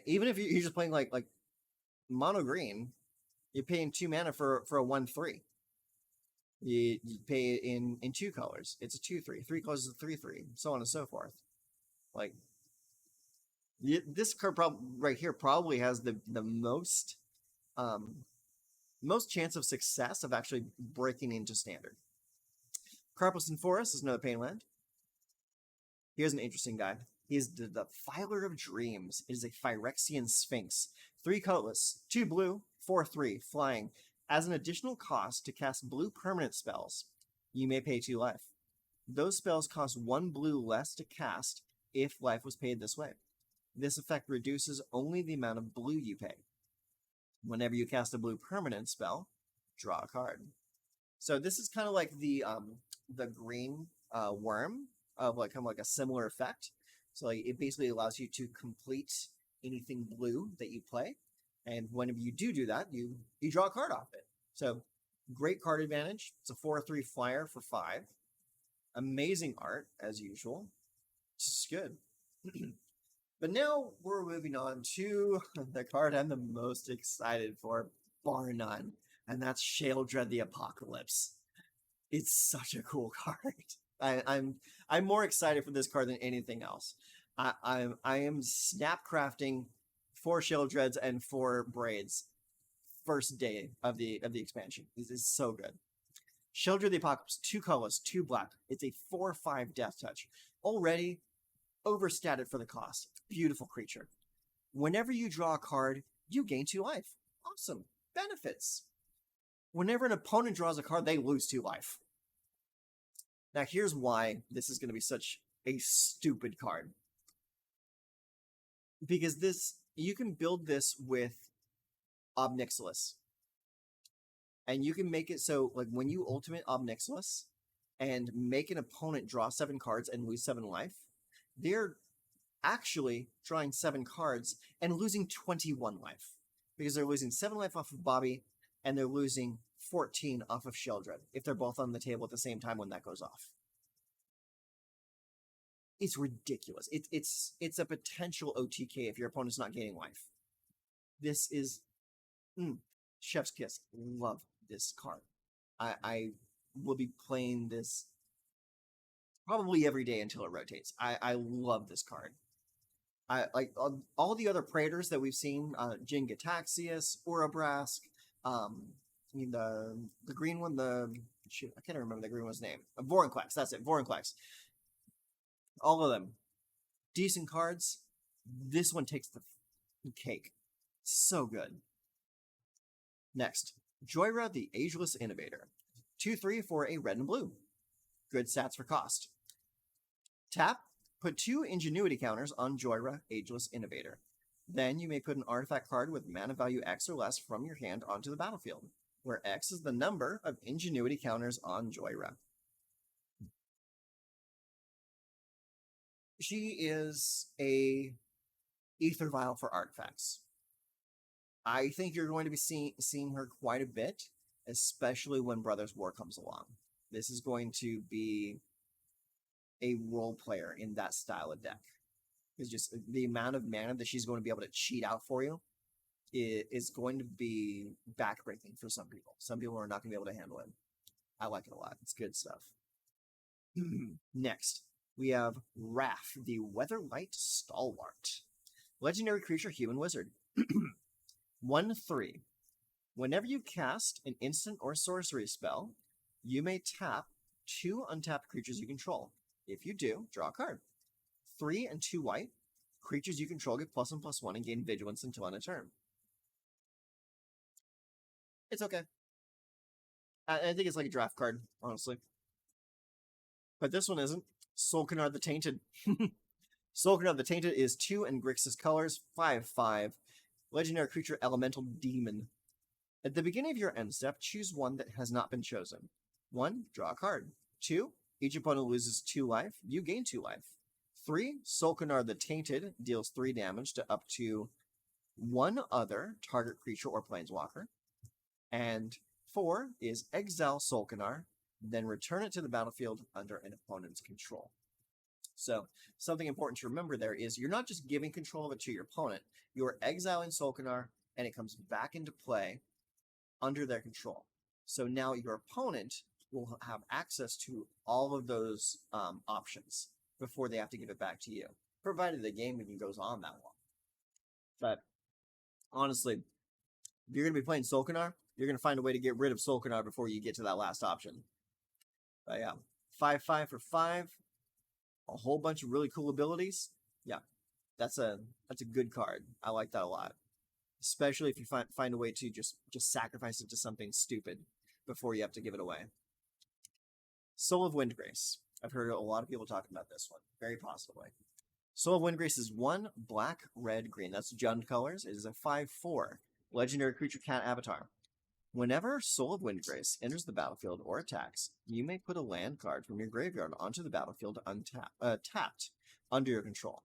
even if you're just playing like mono green, you're paying 2 mana for a 1/3. You pay it in 2 colors. It's a 2/3. 3 colors is a 3/3. So on and so forth. Like this card right here probably has the most chance of success of actually breaking into standard. Carpelson Forest is another Painland. Here's an interesting guy. He is the Filer of Dreams. It is a Phyrexian Sphinx. 3 colorless, 2 blue, 4/3, flying. As an additional cost to cast blue permanent spells, you may pay 2 life. Those spells cost 1 blue less to cast if life was paid this way. This effect reduces only the amount of blue you pay. Whenever you cast a blue permanent spell, draw a card. So this is kind of like the green worm of like kind of like a similar effect. So like it basically allows you to complete anything blue that you play, and whenever you do that, you draw a card off it. So great card advantage. It's a 4/3 flyer for 5. Amazing art as usual. It's good. But now we're moving on to the card I'm the most excited for, bar none, and that's Sheoldred the Apocalypse. It's such a cool card. I'm more excited for this card than anything else. I am snap crafting 4 Sheoldreds and 4 Braids first day of the expansion. This is so good. Sheoldred the Apocalypse, 2 colors, 2 black. It's a 4/5 death touch. Already overstated for the cost. Beautiful creature. Whenever you draw a card, you gain 2 life. Awesome. Benefits. Whenever an opponent draws a card, they lose 2 life. Now, here's why this is going to be such a stupid card. Because you can build this with Obnixilis. And you can make it so, like, when you ultimate Obnixilis and make an opponent draw 7 cards and lose 7 life, they're actually drawing 7 cards and losing 21 life. Because they're losing 7 life off of Bobby, and they're losing 14 off of Sheoldred, if they're both on the table at the same time when that goes off. It's ridiculous. It's a potential OTK if your opponent's not gaining life. This is chef's kiss. Love this card. I will be playing this probably every day until it rotates. I love this card. I like all the other Praetors that we've seen, Jin-Gitaxias, Urabrask, the green one, I can't remember the green one's name. Vorinclex, that's it, Vorinclex. All of them. Decent cards. This one takes the cake. So good. Next, Joyra the Ageless Innovator. 2/3 for a red and blue. Good stats for cost. Tap, put 2 Ingenuity counters on Joyra Ageless Innovator. Then you may put an artifact card with mana value X or less from your hand onto the battlefield, where X is the number of Ingenuity counters on Joyra. She is a Ether Vial for artifacts. I think you're going to be seeing her quite a bit, especially when Brothers War comes along. This is going to be a role player in that style of deck. It's just the amount of mana that she's going to be able to cheat out for you is going to be backbreaking for some people. Some people are not going to be able to handle it. I like it a lot. It's good stuff. Next, we have Wrath, the Weatherlight Stalwart. Legendary creature, human wizard. 1/3. Whenever you cast an instant or sorcery spell, you may tap 2 untapped creatures you control. If you do, draw a card. 3 and 2 white. Creatures you control get +1/+1 and gain vigilance until end of turn. It's okay. I think it's like a draft card, honestly. But this one isn't. Solkanar the Tainted. Solkanar the Tainted is 2 in Grixis colors, 5/5. Legendary creature, Elemental Demon. At the beginning of your end step, choose one that has not been chosen. 1, draw a card. 2, each opponent loses 2 life. You gain 2 life. 3, Solkanar the Tainted deals 3 damage to up to 1 other target creature or planeswalker. And 4 is exile Solkanar, then return it to the battlefield under an opponent's control. So, something important to remember there is you're not just giving control of it to your opponent, you're exiling Solkanar, and it comes back into play under their control. So now your opponent will have access to all of those options before they have to give it back to you, provided the game even goes on that long. But honestly, if you're going to be playing Solkanar, you're going to find a way to get rid of Solkanar before you get to that last option. But yeah, 5/5 for 5. A whole bunch of really cool abilities. Yeah, that's a good card. I like that a lot, especially if you find a way to just sacrifice it to something stupid before you have to give it away. Soul of Windgrace. I've heard a lot of people talking about this one very positively. Soul of Windgrace is 1 black, red, green. That's Jund colors. It is a 5/4 legendary creature cat avatar. Whenever Soul of Windgrace enters the battlefield or attacks, you may put a land card from your graveyard onto the battlefield tapped under your control.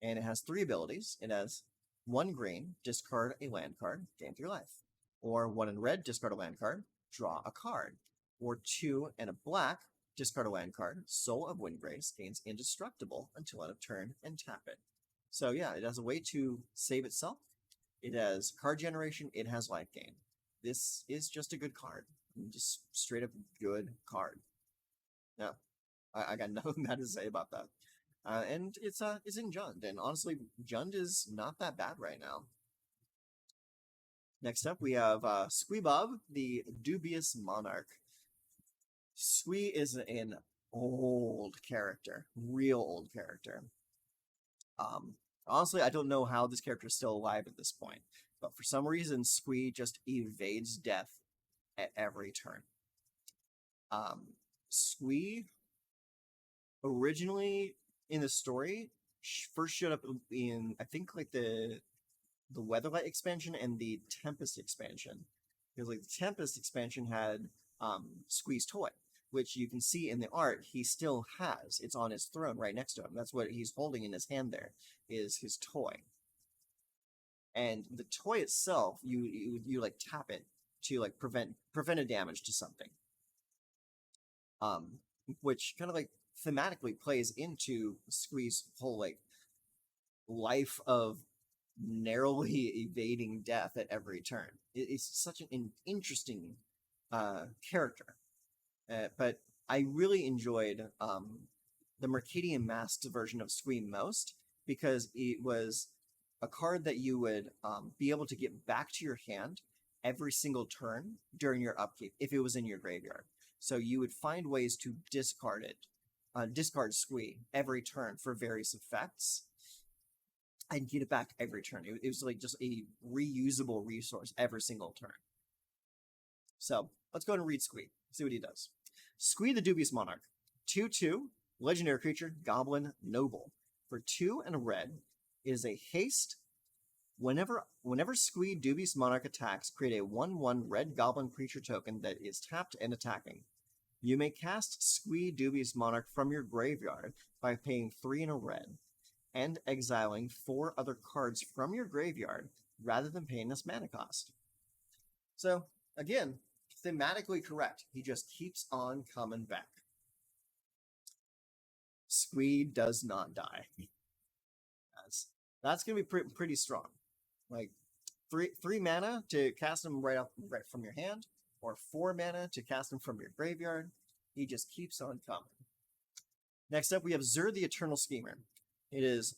And it has 3 abilities. It has 1 green, discard a land card, gain 3 life. Or 1 in red, discard a land card, draw a card. Or 2 and a black, discard a land card, Soul of Windgrace gains indestructible until end of turn and tap it. So yeah, it has a way to save itself. It has card generation, it has life gain. This is just a good card. Just straight up good card. Yeah, I got nothing bad to say about that. And it's in Jund, and honestly, Jund is not that bad right now. Next up, we have Squeebob, the Dubious Monarch. Squee is an old character, real old character. Honestly, I don't know how this character is still alive at this point, but for some reason, Squee just evades death at every turn. Squee originally in the story first showed up in, I think, like the Weatherlight expansion and the Tempest expansion, because like the Tempest expansion had Squee's toy, which you can see in the art he still has. It's on his throne right next to him. That's what he's holding in his hand there, is his toy. And the toy itself, you like tap it to like prevent a damage to something. Which kind of like thematically plays into Squee's whole like life of narrowly evading death at every turn. It's such an interesting character. But I really enjoyed the Mercadian Masks version of Squee most, because it was a card that you would be able to get back to your hand every single turn during your upkeep if it was in your graveyard. So you would find ways to discard it, discard Squee every turn for various effects, and get it back every turn. It was like just a reusable resource every single turn. So let's go ahead and read Squee, see what he does. Squee the Dubious Monarch, 2/2, legendary creature, Goblin Noble. For 2 and a red, it is a haste. Whenever Squee Dubious Monarch attacks, create a 1/1 red goblin creature token that is tapped and attacking. You may cast Squee Dubious Monarch from your graveyard by paying 3 and a red, and exiling 4 other cards from your graveyard rather than paying this mana cost. So, again, thematically correct. He just keeps on coming back. Squee does not die. That's going to be pretty strong. Like, 3 mana to cast him right from your hand, or 4 mana to cast him from your graveyard. He just keeps on coming. Next up, we have Zur the Eternal Schemer. It is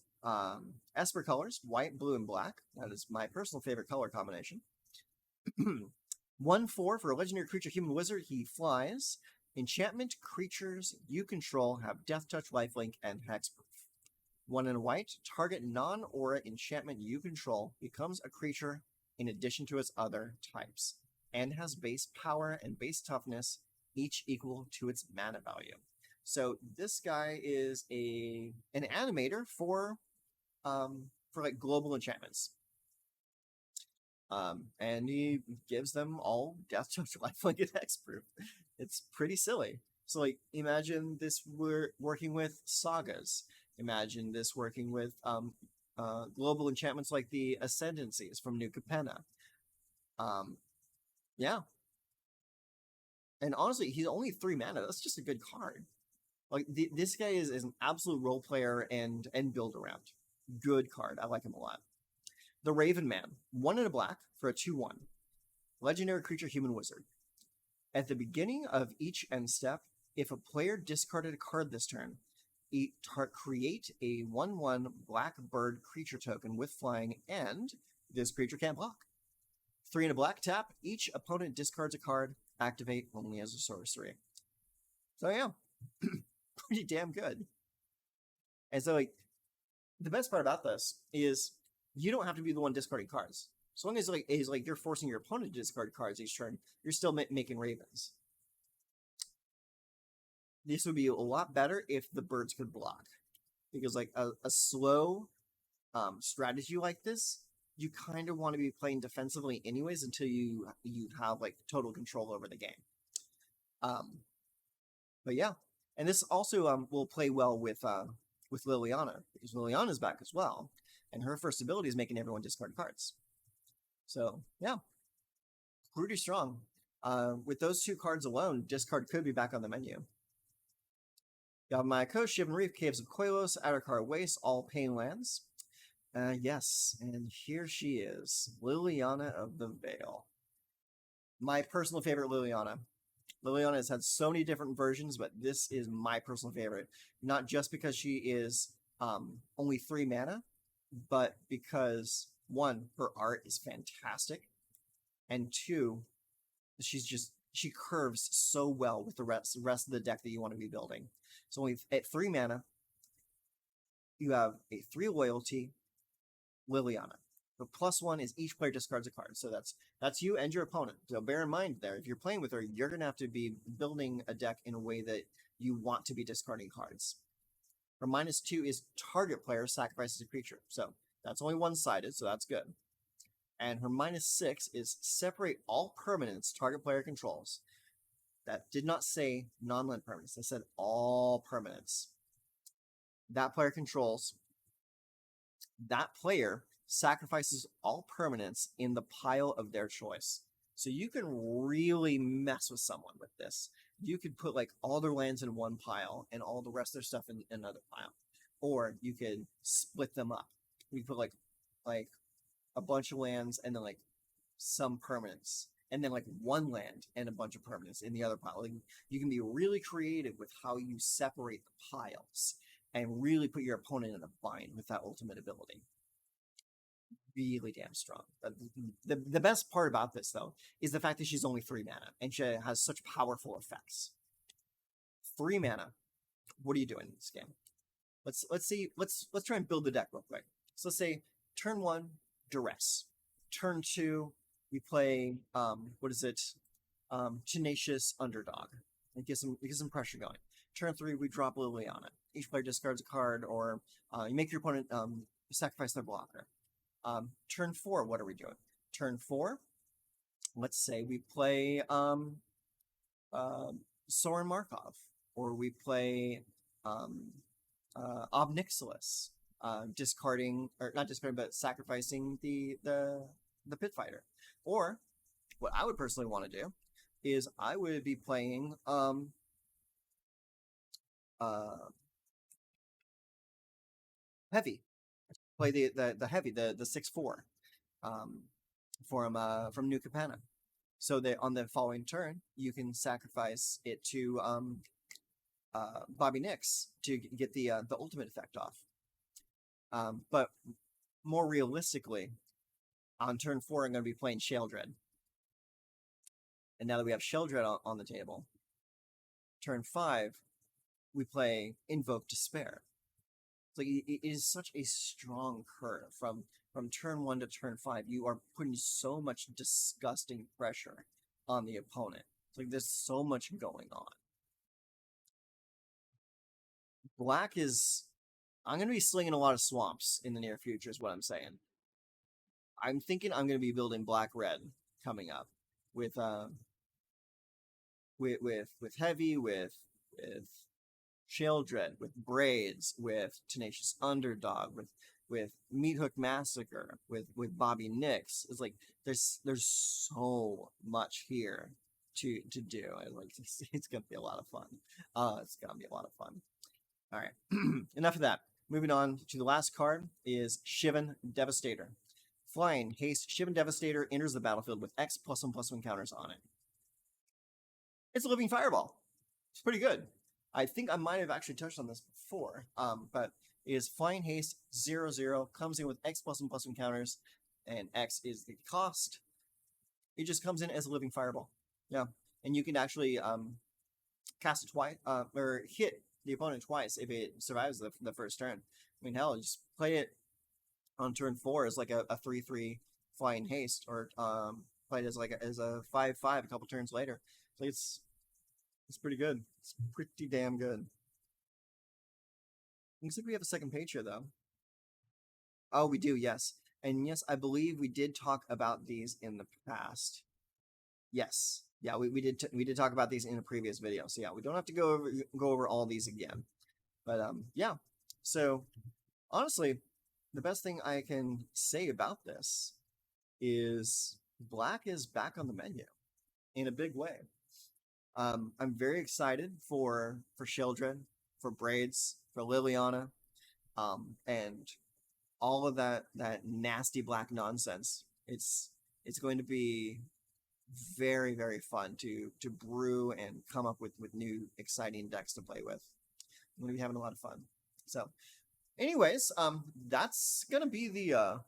Esper colors, white, blue, and black. That is my personal favorite color combination. 1/4 for a legendary creature, human wizard. He flies. Enchantment creatures you control have Death Touch, Lifelink, and Hexproof. 1 in white, target non-aura enchantment you control becomes a creature in addition to its other types, and has base power and base toughness, each equal to its mana value. So this guy is an animator for like global enchantments. And he gives them all Death Touch, Lifelink, and Hexproof. It's pretty silly. So like, imagine this working with sagas. Imagine this working with global enchantments like the Ascendancies from New Capenna. Yeah. And honestly, he's only 3 mana. That's just a good card. Like, this guy is an absolute role player and build around. Good card. I like him a lot. The Raven Man, 1 in a black for a 2/1. Legendary creature, human wizard. At the beginning of each end step, if a player discarded a card this turn, create a 1/1 black bird creature token with flying, and this creature can't block. 3 in a black, tap. Each opponent discards a card. Activate only as a sorcery. So yeah, pretty damn good. And so like, the best part about this is you don't have to be the one discarding cards. As long as you're forcing your opponent to discard cards each turn, you're still making ravens. this would be a lot better if the birds could block, because like a slow strategy like this, you kind of want to be playing defensively anyways until you have like total control over the game. But yeah, and this also will play well with Liliana, because Liliana's back as well, and her first ability is making everyone discard cards. So yeah, pretty strong. With those 2 cards alone, discard could be back on the menu. Yavamaya Coast, Shivan Reef, Caves of Koilos, Adarkar Waste, all pain lands. Yes, and here she is, Liliana of the Veil. My personal favorite Liliana. Liliana has had so many different versions, but this is my personal favorite. Not just because she is only 3 mana, but because, 1, her art is fantastic, and 2, she curves so well with the rest of the deck that you want to be building. So only at 3 mana, you have a 3 loyalty Liliana. The +1 is each player discards a card. So that's you and your opponent. So bear in mind there, if you're playing with her, you're going to have to be building a deck in a way that you want to be discarding cards. Her -2 is target player sacrifices a creature. So that's only one-sided, so that's good. And her -6 is separate all permanents target player controls. That did not say non-land permanents. It said all permanents. That player controls. That player sacrifices all permanents in the pile of their choice. So you can really mess with someone with this. You could put like all their lands in one pile and all the rest of their stuff in another pile. Or you could split them up. You put like a bunch of lands and then like some permanents. And then like one land and a bunch of permanents in the other pile. Like, you can be really creative with how you separate the piles and really put your opponent in a bind with that ultimate ability. Really damn strong. The best part about this, though, is the fact that she's only 3 mana and she has such powerful effects. 3 mana. What are you doing in this game? Let's see. Let's try and build the deck real quick. So let's say turn 1, Duress. Turn 2, we play what is it? Tenacious Underdog. And get some pressure going. Turn 3, we drop Liliana. Each player discards a card, or you make your opponent sacrifice their blocker. Turn 4, what are we doing? Turn 4, let's say we play Soren Markov, or we play Obnixilis, discarding, or not discarding, but sacrificing the Pit Fighter. Or what I would personally want to do is I would be playing Heavy. Play the Heavy, the 6/4 from New Capenna. So that on the following turn, you can sacrifice it to Bobby Nix to get the ultimate effect off. But more realistically, on turn 4, I'm going to be playing Sheldred. And now that we have Sheldred on the table, turn 5, we play Invoke Despair. It's like it is such a strong curve from turn 1 to turn 5. You are putting so much disgusting pressure on the opponent. It's like there's so much going on. Black is... I'm going to be slinging a lot of swamps in the near future is what I'm saying. I'm thinking I'm going to be building black-red coming up with Heavy, with Sheldred, with Braids, with Tenacious Underdog, with Meathook Massacre, with Bobby Nix. It's like there's so much here to do. And like it's gonna be a lot of fun. It's gonna be a lot of fun. All right, enough of that. Moving on to the last card is Shivan Devastator. Flying, haste, Shivan Devastator enters the battlefield with X +1/+1 counters on it. It's a living fireball. It's pretty good. I think I might have actually touched on this before, but it is Flying Haste 0/0, comes in with X +1/+1 counters, and X is the cost. It just comes in as a living fireball. Yeah, and you can actually cast it twice, or hit the opponent twice if it survives the first turn. I mean, hell, just play it on turn 4 as like a 3/3 Flying Haste, or play it as like as a 5/5 a couple turns later. So it's It's pretty good. It's pretty damn good. Looks like we have a second page here, though. Oh, we do, yes. And yes, I believe we did talk about these in the past. Yes. Yeah, we did talk about these in a previous video. So yeah, we don't have to go over all these again. But yeah. So honestly, the best thing I can say about this is black is back on the menu in a big way. I'm very excited for Sheldred, for Braids, for Liliana, and all of that nasty black nonsense. It's going to be very fun to brew and come up with new exciting decks to play with. I'm gonna be having a lot of fun. So, anyways, that's gonna be the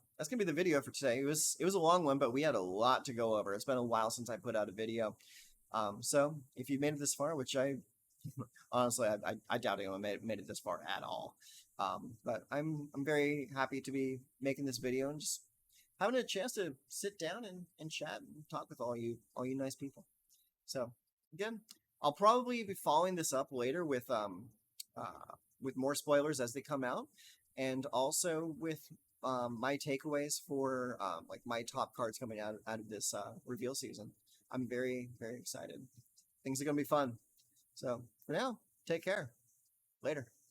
video for today. It was a long one, but we had a lot to go over. It's been a while since I put out a video. So if you made it this far, which I honestly I doubt anyone made it this far at all. But I'm very happy to be making this video and just having a chance to sit down and chat and talk with all you nice people. So again, I'll probably be following this up later with more spoilers as they come out, and also with my takeaways for like my top cards coming out of this reveal season. I'm very excited. Things are gonna be fun. So for now, take care. Later.